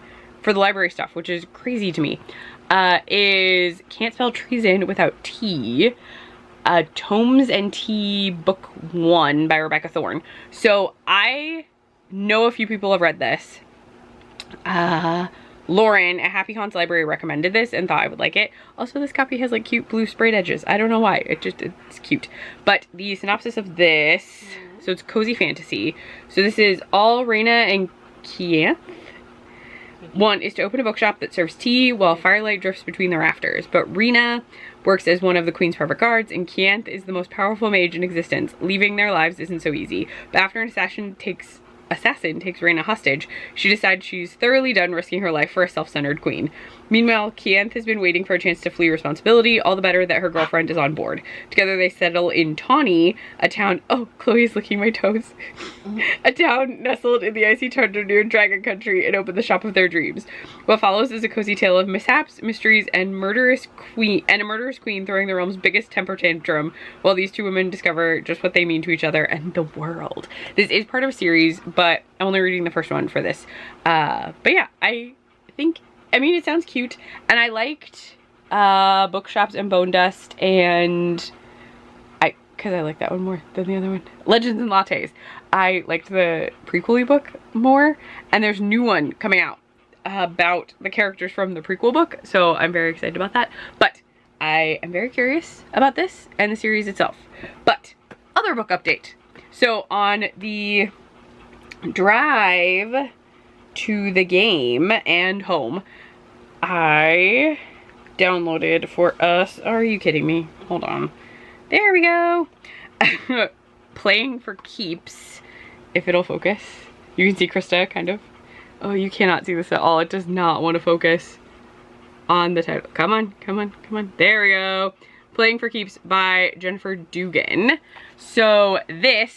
for the library stuff, which is crazy to me. Is Can't Spell Treason Without T. Tomes and Tea Book 1 by Rebecca Thorne. So I know a few people have read this. Lauren at Happy Haunts Library recommended this and thought I would like it. Also, this copy has like cute blue sprayed edges. I don't know why, it's cute. But the synopsis of this, so it's cozy fantasy. So this is all Raina and Kianth. One is to open a bookshop that serves tea while firelight drifts between the rafters. But Rena works as one of the Queen's private guards, and Kianth is the most powerful mage in existence. Leaving their lives isn't so easy. But after an assassin takes Reyna hostage, she decides she's thoroughly done risking her life for a self-centered queen. Meanwhile, Kianth has been waiting for a chance to flee responsibility, all the better that her girlfriend is on board. Together they settle in Tawny, a town— oh, Chloe's licking my toes. A town nestled in the icy tundra near Dragon Country, and open the shop of their dreams. What follows is a cozy tale of mishaps, mysteries, and a murderous queen throwing the realm's biggest temper tantrum, while these two women discover just what they mean to each other and the world. This is part of a series, but I'm only reading the first one for this. But yeah, I mean, it sounds cute, and I liked Bookshops and Bone Dust, and because I like that one more than the other one. Legends and Lattes. I liked the prequel-y book more, and there's a new one coming out about the characters from the prequel book, so I'm very excited about that. But I am very curious about this and the series itself. But other book update. So on the drive to the game and home, I downloaded for us— are you kidding me? Hold on. There we go. Playing for Keeps, if it'll focus. You can see Krista, kind of. Oh, you cannot see this at all. It does not want to focus on the title. Come on, come on, come on. There we go. Playing for Keeps by Jennifer Dugan. So this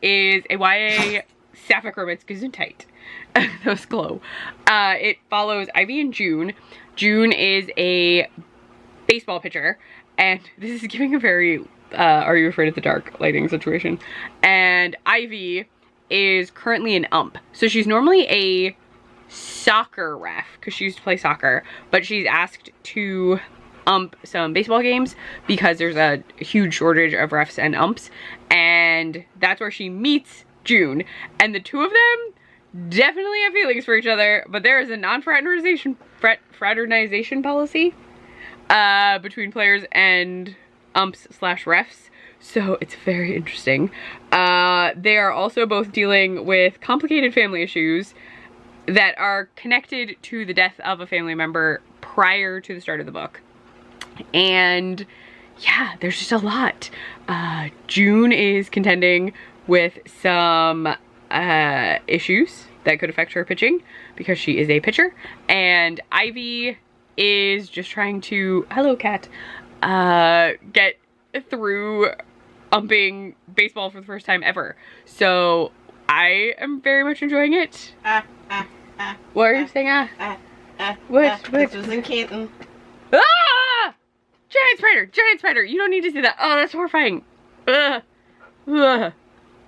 is a YA sapphic romance gesundheit. Those glow. It follows Ivy and June. June is a baseball pitcher, and this is giving a very Are You Afraid of the Dark lighting situation. And Ivy is currently an ump. So she's normally a soccer ref because she used to play soccer, but she's asked to ump some baseball games because there's a huge shortage of refs and umps, and that's where she meets June, and the two of them definitely have feelings for each other, but there is a non-fraternization policy between players and umps slash refs, so it's very interesting. They are also both dealing with complicated family issues that are connected to the death of a family member prior to the start of the book. And yeah, there's just a lot. June is contending with some issues that could affect her pitching because she is a pitcher, and Ivy is just trying to— hello cat— get through umping baseball for the first time ever. So I am very much enjoying it. What are you saying? What? This was in Canton. Ah! Giant spider! Giant spider! You don't need to see that. Oh, that's horrifying. Ugh. Ugh.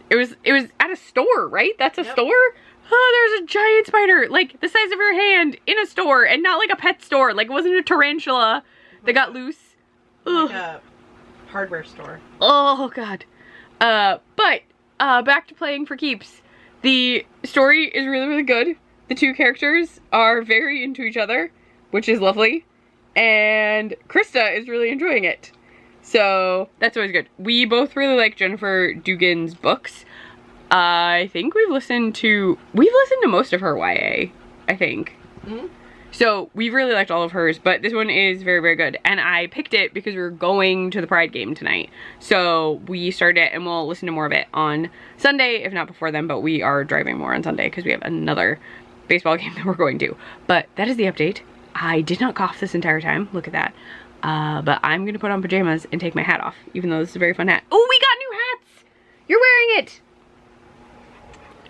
It was at a store, right? That's a store? Oh, there's a giant spider, like the size of your hand, in a store, and not like a pet store. Like, it wasn't a tarantula that got loose. Like a hardware store. Oh, God. But back to Playing for Keeps. The story is really, really good. The two characters are very into each other, which is lovely. and Krista is really enjoying it. So that's always good. We both really like Jennifer Dugan's books. I think we've listened to most of her YA, I think. Mm-hmm. So we've really liked all of hers, but this one is very, very good. And I picked it because we were going to the Pride game tonight. So we started it and we'll listen to more of it on Sunday, if not before then, but we are driving more on Sunday because we have another baseball game that we're going to. But that is the update. I did not cough this entire time. Look at that. But I'm gonna put on pajamas and take my hat off, even though this is a very fun hat. Oh, we got new hats! You're wearing it!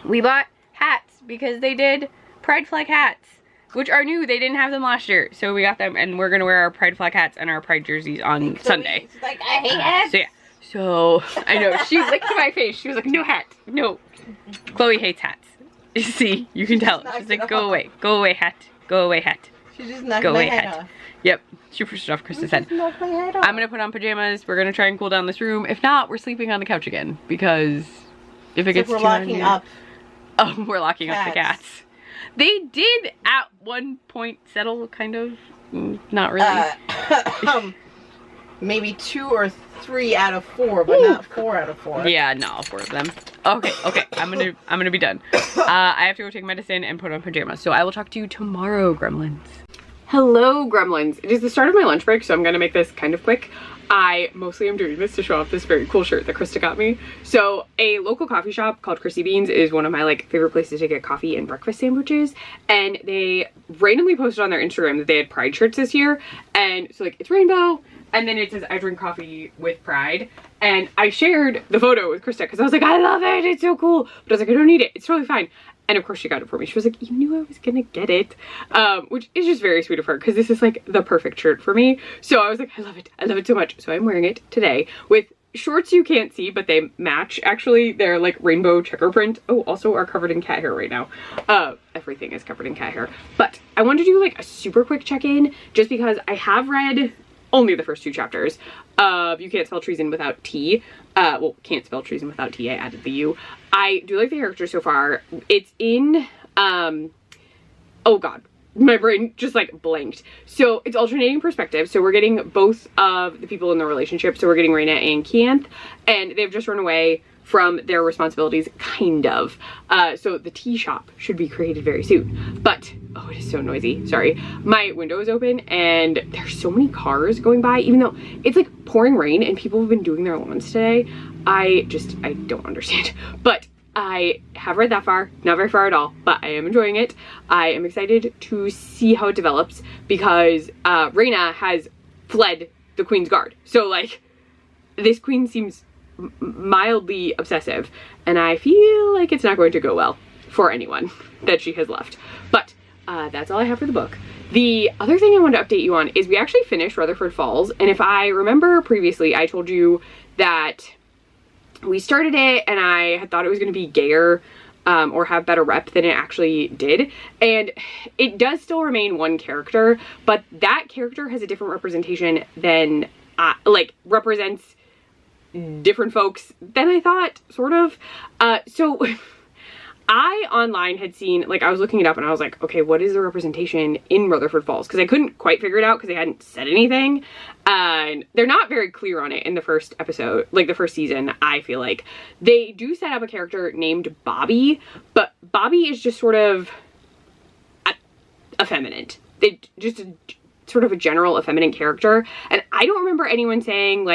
We bought hats because they did Pride flag hats, which are new. They didn't have them last year, so we got them, and we're gonna wear our Pride flag hats and our Pride jerseys on Sunday. She's like, I hate hats. So yeah, so I know she licked my face. She was like, no hat, no. Chloe hates hats. See, you can tell. She's like, go away hat, go away hat. She just knocked my head off. Yep, she pushed it off Krista's head. I'm gonna put on pajamas. We're gonna try and cool down this room. If not, we're sleeping on the couch again because if it gets too locking up. Oh, we're locking up the cats. They did at one point settle, kind of. Not really. Maybe 2 or 3 out of 4, but not 4 out of 4. Yeah, no, all 4 of them. Okay, I'm gonna be done. I have to go take medicine and put on pajamas. So I will talk to you tomorrow, gremlins. Hello, gremlins. It is the start of my lunch break, so I'm gonna make this kind of quick. I mostly am doing this to show off this very cool shirt that Krista got me. So a local coffee shop called Chrissy Beans is one of my favorite places to get coffee and breakfast sandwiches, and they randomly posted on their Instagram that they had Pride shirts this year, and so it's rainbow, and then it says I drink coffee with Pride, and I shared the photo with Krista because I was like, I love it, it's so cool, but I was like, I don't need it, it's totally fine. And of course she got it for me. She was like, you knew I was gonna get it. Which is just very sweet of her because this is the perfect shirt for me. So I was like, I love it so much. So I'm wearing it today with shorts you can't see, but they match. Actually, they're rainbow checker print. Oh, also are covered in cat hair right now. Everything is covered in cat hair. But I wanted to do a super quick check-in just because I have read only the first 2 chapters of You Can't Spell Treason Without T. Well, Can't Spell Treason Without T. I added the U. I do like the character so far. It's in, oh god, my brain just blanked. So it's alternating perspective. So we're getting both of the people in the relationship. So we're getting Raina and Kianth, and they've just run away from their responsibilities, kind of. So the tea shop should be created very soon. But, oh, it is so noisy. Sorry. My window is open and there's so many cars going by, even though it's pouring rain and people have been doing their lawns today. I don't understand. But I have read that far, not very far at all, but I am enjoying it. I am excited to see how it develops because Raina has fled the Queen's Guard. So this queen seems mildly obsessive, and I feel like it's not going to go well for anyone that she has left. But that's all I have for the book. The other thing I wanted to update you on is we actually finished Rutherford Falls, and if I remember previously, I told you that we started it and I had thought it was going to be gayer or have better rep than it actually did, and it does still remain one character, but that character has a different representation than represents different folks than I thought, sort of. So I online had seen, I was looking it up and I was like, okay, what is the representation in Rutherford Falls? Because I couldn't quite figure it out because they hadn't said anything. And they're not very clear on it in the first episode, the first season, I feel like. They do set up a character named Bobby, but Bobby is just sort of effeminate. They just sort of a general effeminate character. And I don't remember anyone saying,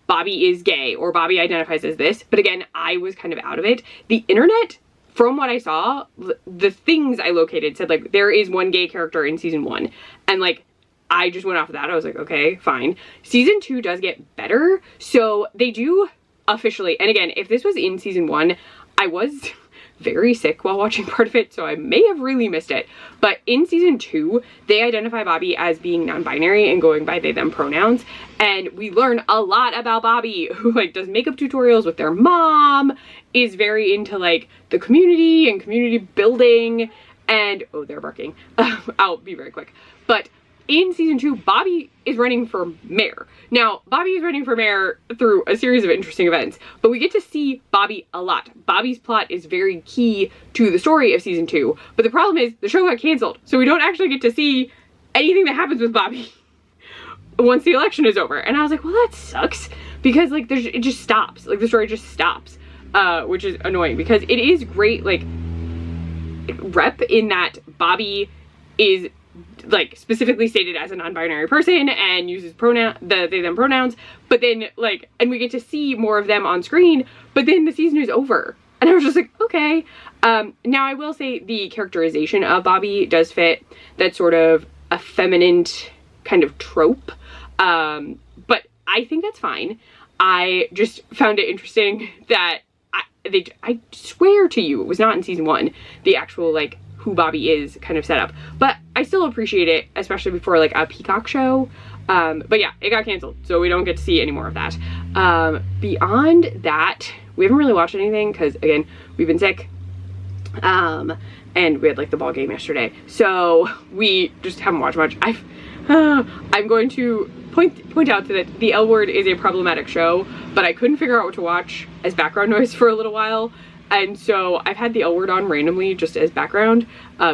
Bobby is gay or Bobby identifies as this, but again, I was kind of out of it. The internet, from what I saw, the things I located said there is one gay character in season 1, and I just went off of that. I was like, okay, fine. Season 2 does get better, so they do officially, and again, if this was in season 1, I was very sick while watching part of it, so I may have really missed it. But in season 2, they identify Bobby as being non-binary and going by they them pronouns, and we learn a lot about Bobby, who does makeup tutorials with their mom, is very into the community and community building, and oh, they're barking. I'll be very quick. But in season 2, Bobby is running for mayor. Now, Bobby is running for mayor through a series of interesting events, but we get to see Bobby a lot. Bobby's plot is very key to the story of season 2, but the problem is the show got canceled, so we don't actually get to see anything that happens with Bobby. once the election is over. And I was like, well, that sucks, because like it just stops. Like the story just stops, which is annoying, because it is great, like, rep in that Bobby is like specifically stated as a non-binary person and uses the they them pronouns, but then like, and we get to see more of them on screen, but then the season is over. And I was just like, okay. Now I will say the characterization of Bobby does fit that sort of effeminate kind of trope. But I think that's fine. I just found it interesting that I swear to you, it was not in season 1, the actual like who Bobby is kind of set up, but I still appreciate it, especially before like a Peacock show. But yeah, it got canceled, so we don't get to see any more of that. Beyond that, we haven't really watched anything because again, we've been sick. And we had like the ball game yesterday, so we just haven't watched much. I'm going to point out that the L Word is a problematic show, but I couldn't figure out what to watch as background noise for a little while, and so I've had the L Word on randomly just as background,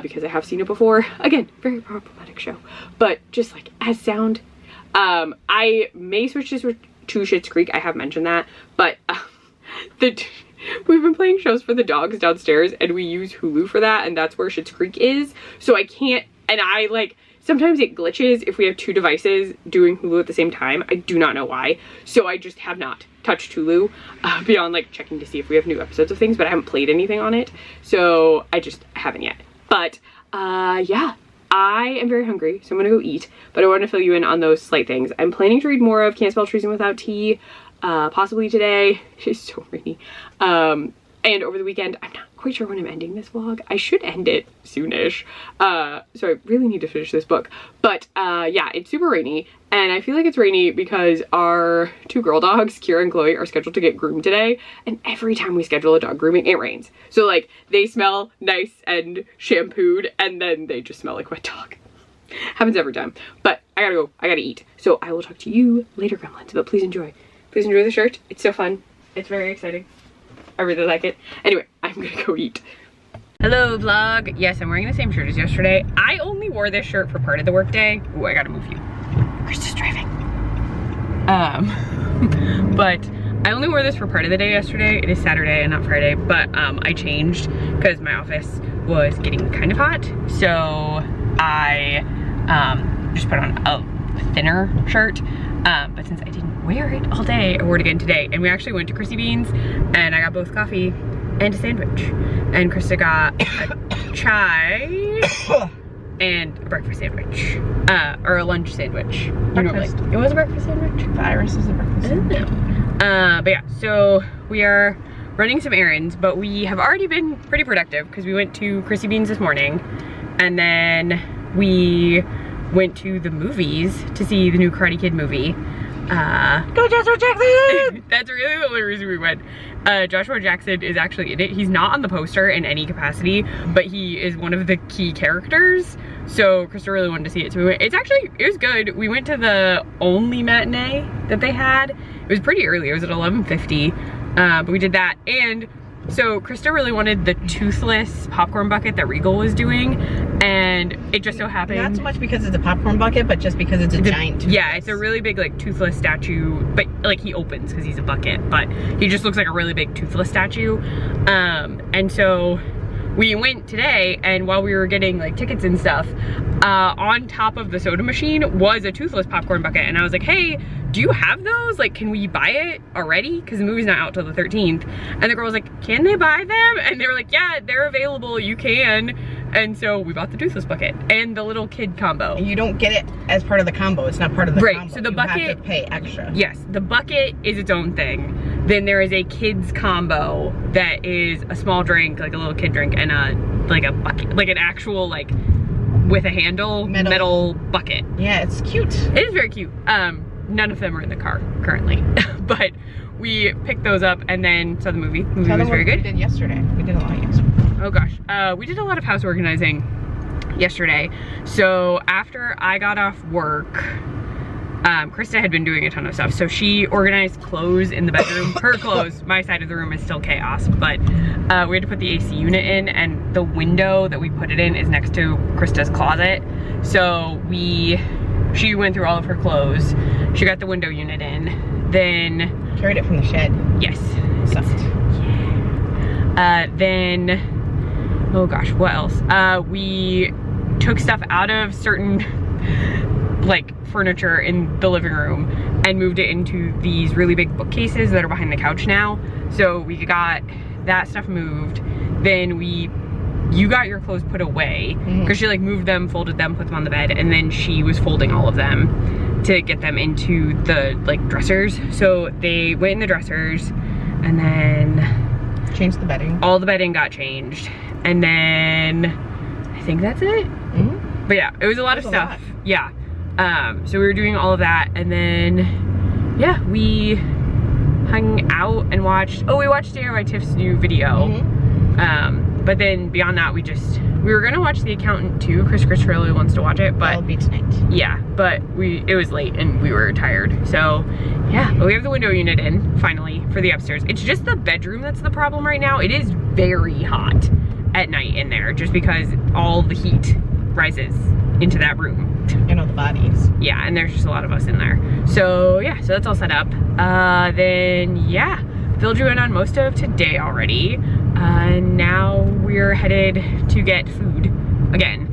because I have seen it before. Again, very problematic show, but just like as sound. I may switch this to Schitt's Creek. I have mentioned that, but we've been playing shows for the dogs downstairs, and we use Hulu for that, and that's where Schitt's Creek is, so I can't, and I like, sometimes it glitches if we have 2 devices doing Hulu at the same time. I do not know why. So I just have not touched Hulu beyond like checking to see if we have new episodes of things, but I haven't played anything on it. So I just haven't yet. But yeah, I am very hungry, so I'm gonna go eat, but I want to fill you in on those slight things. I'm planning to read more of Can't Spell Treason Without Tea, possibly today. It's so rainy. And over the weekend, I'm not quite sure when I'm ending this vlog. I should end it soonish. So I really need to finish this book. But yeah, it's super rainy, and I feel like it's rainy because our 2 girl dogs, Kira and Chloe, are scheduled to get groomed today, and every time we schedule a dog grooming, it rains. So like, they smell nice and shampooed, and then they just smell like wet dog. Happens every time. But I gotta go, I gotta eat. So I will talk to you later, gremlins, but please enjoy. Please enjoy the shirt. It's so fun. It's very exciting. I really like it. Anyway, I'm gonna go eat. Hello vlog. Yes, I'm wearing the same shirt as yesterday. I only wore this shirt for part of the workday. Ooh, I gotta move you. Krista's driving. But I only wore this for part of the day yesterday. It is Saturday and not Friday, but I changed because my office was getting kind of hot. So I just put on a thinner shirt. But since I didn't wear it all day, I wore it again today. And we actually went to Chrissy Beans, and I got both coffee and a sandwich. And Krista got a chai and a breakfast sandwich. Or a lunch sandwich. Breakfast. It was a breakfast sandwich? The Iris is a breakfast sandwich. But yeah, so we are running some errands, but we have already been pretty productive because we went to Chrissy Beans this morning, and then we went to the movies to see the new Karate Kid movie. Go Joshua Jackson! That's really the only reason we went. Joshua Jackson is actually in it. He's not on the poster in any capacity, but he is one of the key characters. So Krista really wanted to see it, so we went. It was good. We went to the only matinee that they had. It was pretty early. It was at 11:50, but we did that. And so Krista really wanted the toothless popcorn bucket that Regal was doing, and it just so happened. Not so much because it's a popcorn bucket, but just because it's a giant toothless. Yeah, it's a really big like toothless statue, but like he opens because he's a bucket, but he just looks like a really big toothless statue. And so we went today, and while we were getting like tickets and stuff, on top of the soda machine was a toothless popcorn bucket, and I was like, hey, do you have those? Like, can we buy it already? Because the movie's not out till the 13th. And the girl was like, can they buy them? And they were like, yeah, they're available, you can. And so we bought the toothless bucket and the little kid combo. You don't get it as part of the combo. It's not part of the combo. Right, so the you bucket, have to pay extra. Yes, the bucket is its own thing. Then there is a kids combo that is a small drink, like a little kid drink, and like a bucket, like an actual like with a handle metal bucket. Yeah, it's cute. It is very cute. None of them are in the car currently, but we picked those up and then saw the movie. The movie was very good. We did yesterday. We did a lot yesterday. Oh gosh, we did a lot of house organizing yesterday. So after I got off work, Krista had been doing a ton of stuff. So she organized clothes in the bedroom. Her clothes, my side of the room is still chaos, but we had to put the AC unit in, and the window that we put it in is next to Krista's closet. So we she went through all of her clothes. She got the window unit in. Then Carried it from the shed. yes. Sucked. Then, oh gosh, what else? We took stuff out of certain like furniture in the living room and moved it into these really big bookcases that are behind the couch now. So we got that stuff moved. Then you got your clothes put away because she like moved them, folded them, put them on the bed, and then she was folding all of them to get them into the like dressers. So they went in the dressers, and then Changed the bedding. all the bedding got changed, and then I think that's it. But yeah, it was a lot of stuff. Yeah. So we were doing all of that, and then yeah, we hung out and watched. Oh, we watched DIY Tiff's new video. But then beyond that, we were gonna watch The Accountant too. Chris really wants to watch it, but That'll be tonight. yeah, but it was late and we were tired. So yeah, but we have the window unit in finally for the upstairs. It's just the bedroom that's the problem right now. It is very hot at night in there just because all the heat rises into that room. And all the bodies. Yeah, and there's just a lot of us in there. So yeah, so that's all set up. Then yeah, filled you in on most of today already. Now we're headed to get food again.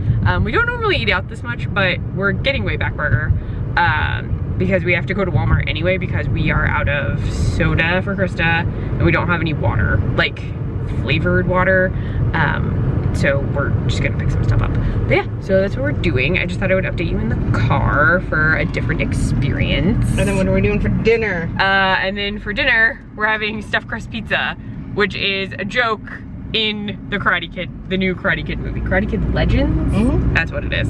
We don't normally eat out this much, but we're getting way back burger because we have to go to Walmart anyway because we are out of soda for Krista and we don't have any water, like flavored water. So we're just gonna pick some stuff up. But yeah, so that's what we're doing. I just thought I would update you in the car for a different experience. And then what are we doing for dinner? And then for dinner, we're having stuffed crust pizza, which is a joke in the Karate Kid, the new Karate Kid movie, Karate Kid Legends? That's what it is.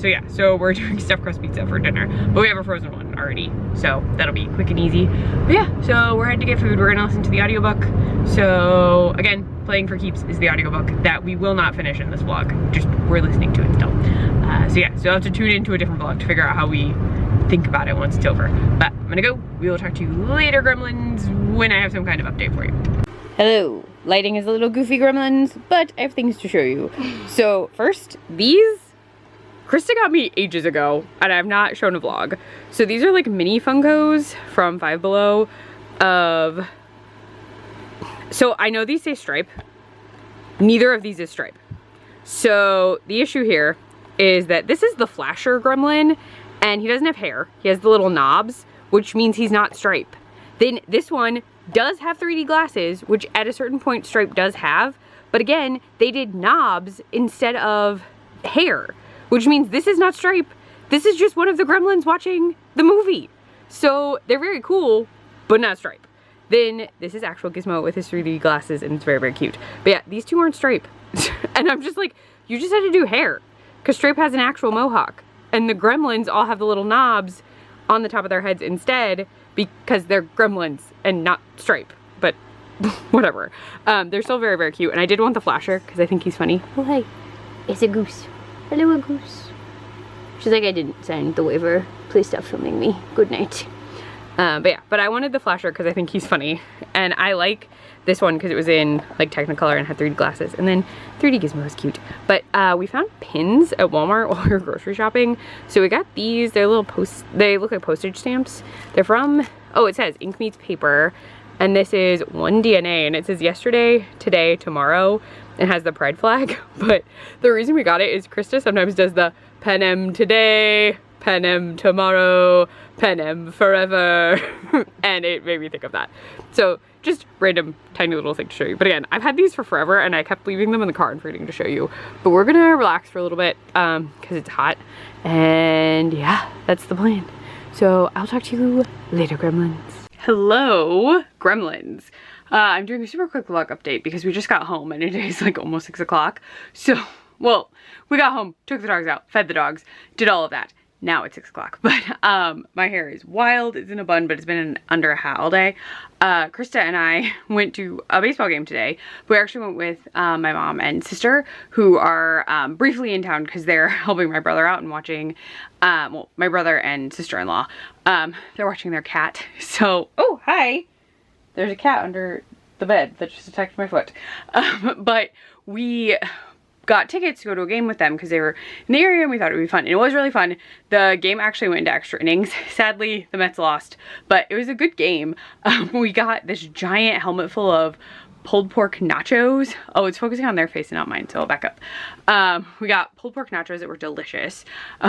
So yeah, so we're doing stuffed crust pizza for dinner, but we have a frozen one already, so that'll be quick and easy. But yeah, so we're headed to get food. We're gonna listen to the audiobook. So again, playing for keeps is the audiobook that we will not finish in this vlog, just we're listening to it still. So yeah, so you'll have to tune into a different vlog to figure out how we think about it once it's over. But I'm gonna go. We will talk to you later, gremlins, when I have some kind of update for you. Hello. Lighting is a little goofy, gremlins, but I have things to show you. So first, these Krista got me ages ago, and I have not shown a vlog. So these are like mini Funkos from Five Below of... So I know these say Stripe. Neither of these is Stripe. So the issue here is that this is the Flasher gremlin, and he doesn't have hair. He has the little knobs, which means he's not Stripe. Then this one does have 3D glasses, which at a certain point Stripe does have, but again, they did knobs instead of hair, which means this is not Stripe. This is just one of the gremlins watching the movie. So they're very cool, but not Stripe. Then this is actual Gizmo with his 3D glasses, and it's very, very cute. But yeah, these two aren't Stripe. And I'm just like, you just had to do hair, because Stripe has an actual mohawk, and the gremlins all have the little knobs on the top of their heads instead, because they're gremlins and not Stripe, but whatever. They're still very, very cute, and I did want the Flasher because I think he's funny. Oh, hey, it's a goose. Hello, a goose. She's like, I didn't sign the waiver. Please stop filming me. Good night. But yeah, but I wanted the Flasher because I think he's funny, and I like this one because it was in like Technicolor and had 3D glasses, and then 3D Gizmo is cute. But we found pins at Walmart while we were grocery shopping, so we got these. They're little they look like postage stamps. They're from, oh, it says ink meets paper, and this is One DNA, and it says yesterday, today, tomorrow, and has the pride flag. But the reason we got it is Krista sometimes does the penem today, penem tomorrow, penem forever, and it made me think of that. So just random tiny little thing to show you. But again, I've had these for forever and I kept leaving them in the car and forgetting to show you. But we're gonna relax for a little bit because it's hot, and yeah, that's the plan. So I'll talk to you later, gremlins. Hello, gremlins. I'm doing a super quick vlog update because we just got home and it is like almost 6 o'clock. So, well, we got home, took the dogs out, fed the dogs, did all of that. Now it's 6 o'clock, but my hair is wild. It's in a bun, but it's been under a hat all day. Krista and I went to a baseball game today. We actually went with my mom and sister, who are briefly in town because they're helping my brother out and watching, well, my brother and sister-in-law, they're watching their cat. So, oh, hi. There's a cat under the bed that just attacked my foot. But we got tickets to go to a game with them because they were in the area and we thought it would be fun. And it was really fun. The game actually went into extra innings. Sadly, the Mets lost, but it was a good game. We got this giant helmet full of pulled pork nachos. Oh, it's focusing on their face and not mine, so I'll back up. We got pulled pork nachos that were delicious.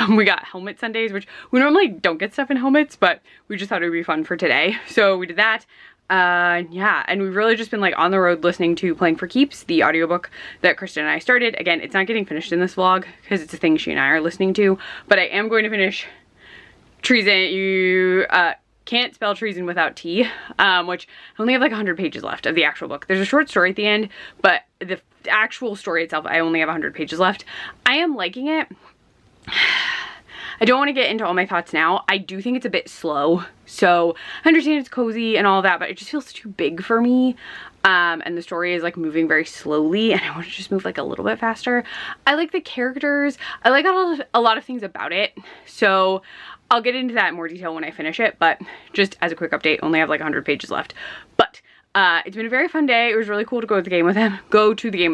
We got helmet sundaes, which we normally don't get stuff in helmets, but we just thought it would be fun for today. So we did that. Yeah, and we've really just been like on the road listening to Playing for Keeps, the audiobook that Krista and I started. Again, it's not getting finished in this vlog because it's a thing she and I are listening to, but I am going to finish Treason. You can't spell treason without T, which I only have like 100 pages left of the actual book. There's a short story at the end, but the actual story itself, I only have 100 pages left. I am liking it. I don't want to get into all my thoughts now. I do think it's a bit slow. So I understand it's cozy and all that, but it just feels too big for me. And the story is like moving very slowly and I want to just move like a little bit faster. I like the characters. I like a lot of things about it. So I'll get into that in more detail when I finish it, but just as a quick update, only have like 100 pages left. But it's been a very fun day. It was really cool to go to the game with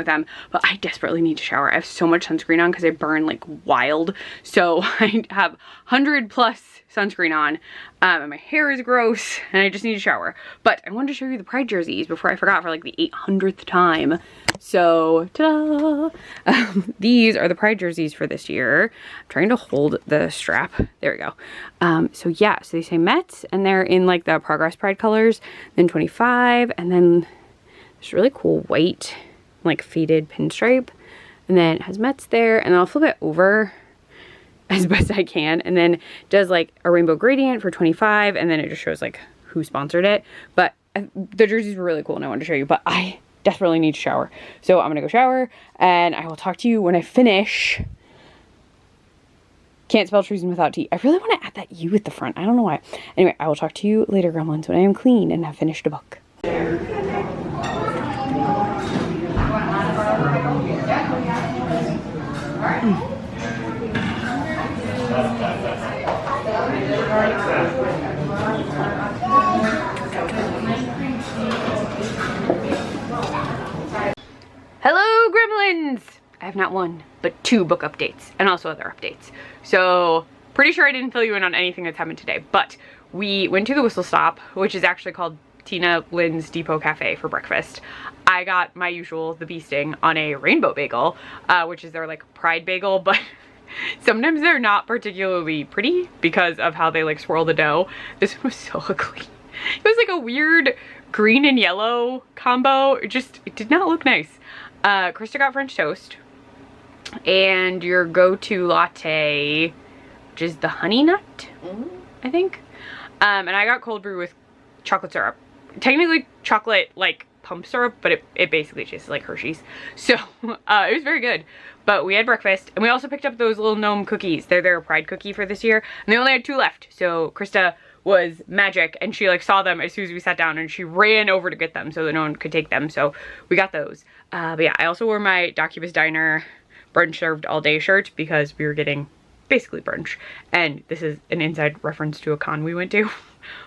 them, but I desperately need to shower. I have so much sunscreen on because I burn like wild. So I have 100 plus sunscreen on, and my hair is gross and I just need to shower. But I wanted to show you the Pride jerseys before I forgot for like the 800th time. So ta-da! These are the Pride jerseys for this year. I'm trying to hold the strap. There we go. So yeah, so they say Mets and they're in like the Progress Pride colors, then 25, and then this really cool white like faded pinstripe, and then it has Mets there, and then I'll flip it over as best I can, and then does like a rainbow gradient for 25, and then it just shows like who sponsored it. But the jerseys were really cool and I wanted to show you, but I desperately need to shower. So I'm gonna go shower and I will talk to you when I finish Can't Spell Treason Without T. I really want to add that U at the front. I don't know why. Anyway, I will talk to you later, gremlins, when I am clean and have finished a book. Hello, gremlins! I have not one, but 2 book updates and also other updates. So pretty sure I didn't fill you in on anything that's happened today, but we went to the Whistle Stop, which is actually called Tina Lynn's Depot Cafe, for breakfast. I got my usual, the bee sting, on a rainbow bagel, which is their like Pride bagel, but sometimes they're not particularly pretty because of how they like swirl the dough. This one was so ugly. It was like a weird green and yellow combo. It did not look nice. Krista got French toast and your go-to latte, which is the honey nut, I think. And I got cold brew with chocolate syrup. Technically chocolate like pump syrup, but it basically tastes like Hershey's. So it was very good. But we had breakfast and we also picked up those little gnome cookies. They're their Pride cookie for this year and they only had 2 left. So Krista was magic and she like saw them as soon as we sat down and she ran over to get them so that no one could take them. So we got those. But yeah, I also wore my Docubus Diner brunch served all day shirt because we were getting basically brunch. And this is an inside reference to a con we went to.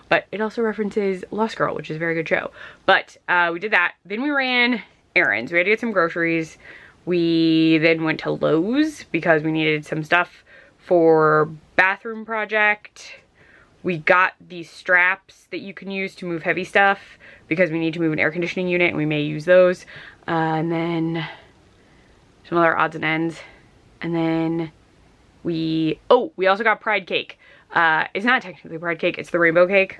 But it also references Lost Girl, which is a very good show. But we did that. Then we ran errands. We had to get some groceries. We then went to Lowe's because we needed some stuff for bathroom project. We got these straps that you can use to move heavy stuff because we need to move an air conditioning unit and we may use those. And then some other odds and ends. And then we also got Pride cake. It's not technically Pride cake, it's the rainbow cake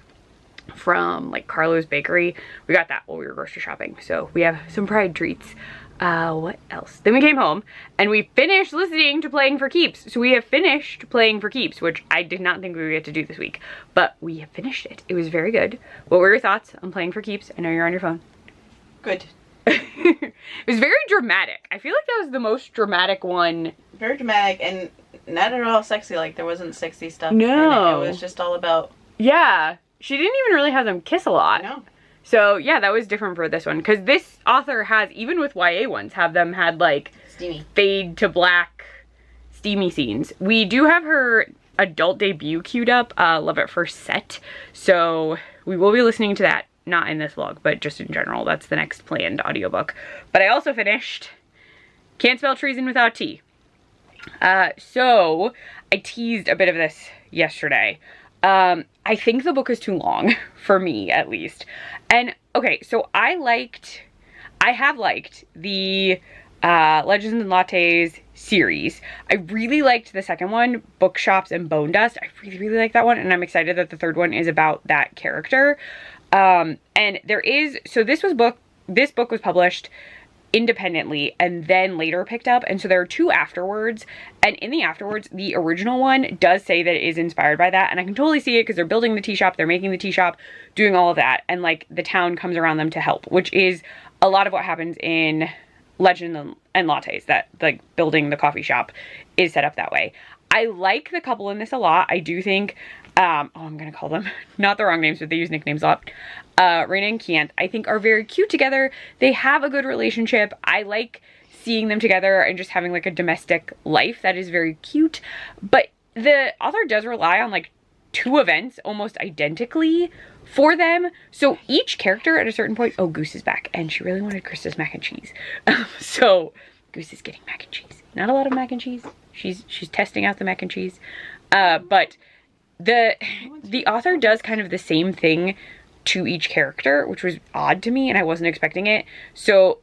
from like Carlo's Bakery. We got that while we were grocery shopping. So we have some Pride treats. What else? Then we came home and we finished listening to Playing for Keeps. So we have finished Playing for Keeps, which I did not think we would get to do this week, but we have finished it. It was very good. What were your thoughts on Playing for Keeps? I know you're on your phone. Good. It was very dramatic. I feel like that was the most dramatic one. Very dramatic and not at all sexy. Like there wasn't sexy stuff. No. It was just all about. Yeah. She didn't even really have them kiss a lot. No. So yeah, that was different for this one because this author has, even with YA ones, have them had like Steamy. Fade to black steamy scenes. We do have her adult debut queued up, Love at First Set. So we will be listening to that, not in this vlog, but just in general. That's the next planned audiobook. But I also finished Can't spell treason without T. So I teased a bit of this yesterday. I think the book is too long for me, at least. And okay, so I have liked the Legends and Lattes series. I really liked the second one, Bookshops and Bone Dust. I really like that one, and I'm excited that the third one is about that character. And there is, so this book was published independently and then later picked up, and so there are two afterwards, and in the afterwards the original one does say that it is inspired by that, and I can totally see it because they're building the tea shop, they're making the tea shop, doing all of that, and like the town comes around them to help, which is a lot of what happens in Legend and Lattes, that like building the coffee shop is set up that way. I like the couple in this a lot. I do think I'm gonna call them not the wrong names, but they use nicknames a lot. Raina and Kiant, I think, are very cute together. They have a good relationship. I like seeing them together and just having like a domestic life that is very cute. But the author does rely on like two events almost identically for them. So each character at a certain point, oh, Goose is back and she really wanted Krista's mac and cheese. So Goose is getting mac and cheese. Not a lot of mac and cheese. She's testing out the mac and cheese. But the author does kind of the same thing to each character, which was odd to me and I wasn't expecting it. So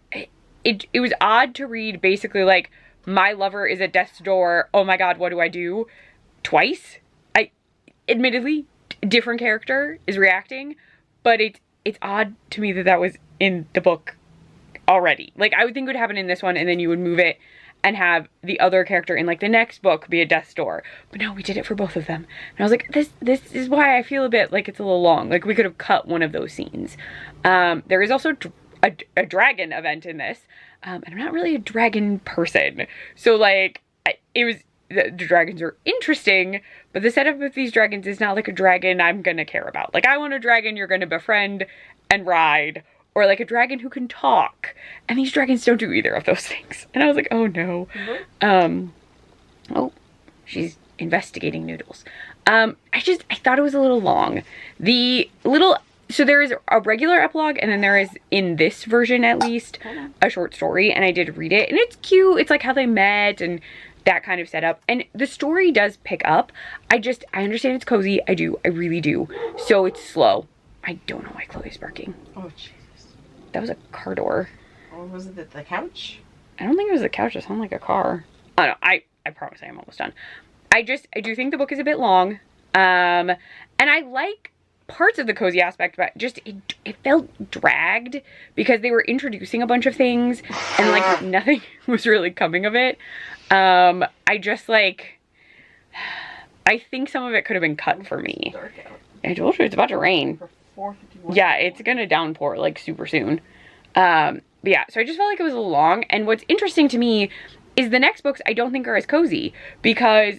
it was odd to read basically like, my lover is at death's door, oh my god, what do I do? Twice. Admittedly, different character is reacting, but it's odd to me that that was in the book already. Like, I would think it would happen in this one and then you would move it and have the other character in like the next book be at death's door. But no, we did it for both of them. And I was like, this is why I feel a bit like it's a little long. Like, we could have cut one of those scenes. There is also a dragon event in this. And I'm not really a dragon person. So like, the dragons are interesting, but the setup of these dragons is not like a dragon I'm gonna care about. Like, I want a dragon you're gonna befriend and ride, or like a dragon who can talk. And these dragons don't do either of those things. And I was like, oh no. Oh, she's investigating noodles. I thought it was a little long. So there is a regular epilogue, and then there is, in this version at least, a short story, and I did read it, and it's cute. It's like how they met and that kind of setup, and the story does pick up. I understand it's cozy. I really do. So it's slow. I don't know why Chloe's barking. Oh, Jesus. That was a car door. Or was it the couch? I don't think it was the couch. It sounded like a car. Oh no, I promise I am almost done. I do think the book is a bit long. And I like parts of the cozy aspect, but just it felt dragged because they were introducing a bunch of things and like nothing was really coming of it. I think some of it could have been cut for me. I told you it's about to rain. Yeah, it's gonna downpour like super soon. But yeah, so I just felt like it was a little long. And what's interesting to me is the next books I don't think are as cozy, because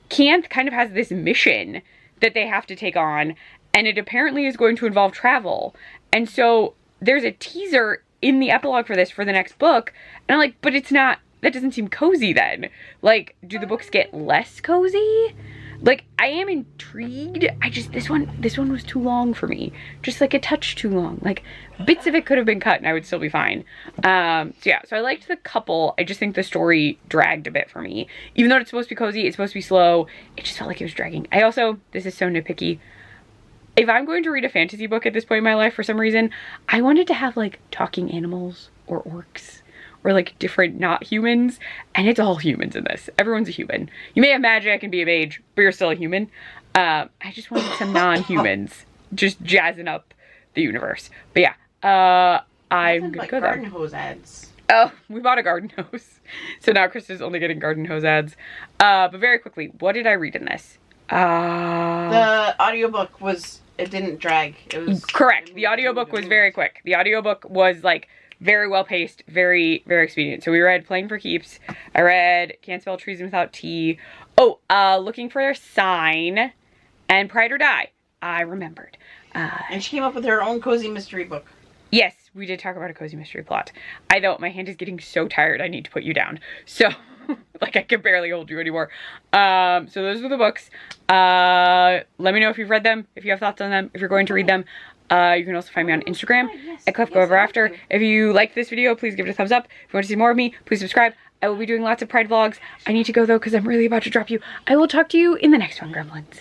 Kiant kind of has this mission that they have to take on, and it apparently is going to involve travel. And so there's a teaser in the epilogue for this, for the next book, and I'm like, but it's not, that doesn't seem cozy then. Like, do the books get less cozy? Like, I am intrigued. This one was too long for me. Just like a touch too long. Like, bits of it could have been cut and I would still be fine. So yeah, so I liked the couple. I just think the story dragged a bit for me. Even though it's supposed to be cozy, it's supposed to be slow, it just felt like it was dragging. I also, this is so nitpicky, if I'm going to read a fantasy book at this point in my life for some reason, I wanted to have like talking animals or orcs or like different not humans, and it's all humans in this. Everyone's a human. You may have magic and be a mage, but you're still a human. I just wanted some non-humans just jazzing up the universe. But yeah, I'm gonna go there. Garden hose ads. Oh, we bought a garden hose. So now Krista's only getting garden hose ads. But very quickly, what did I read in this? The audiobook it didn't drag. It was correct. The audiobook was very quick. The audiobook was like very well paced, very, very expedient. So we read Playing for Keeps. I read Can't Spell Treason Without T. Oh, Looking for a Sign and Pride or Die. I remembered. And she came up with her own cozy mystery book. Yes, we did talk about a cozy mystery plot. My hand is getting so tired I need to put you down. So, like, I can barely hold you anymore. So those were the books. Let me know if you've read them, if you have thoughts on them, if you're going to read them. You can also find me on Instagram at ClefGoEverAfter. If you liked this video, please give it a thumbs up. If you want to see more of me, please subscribe. I will be doing lots of Pride vlogs. I need to go though because I'm really about to drop you. I will talk to you in the next one, gremlins.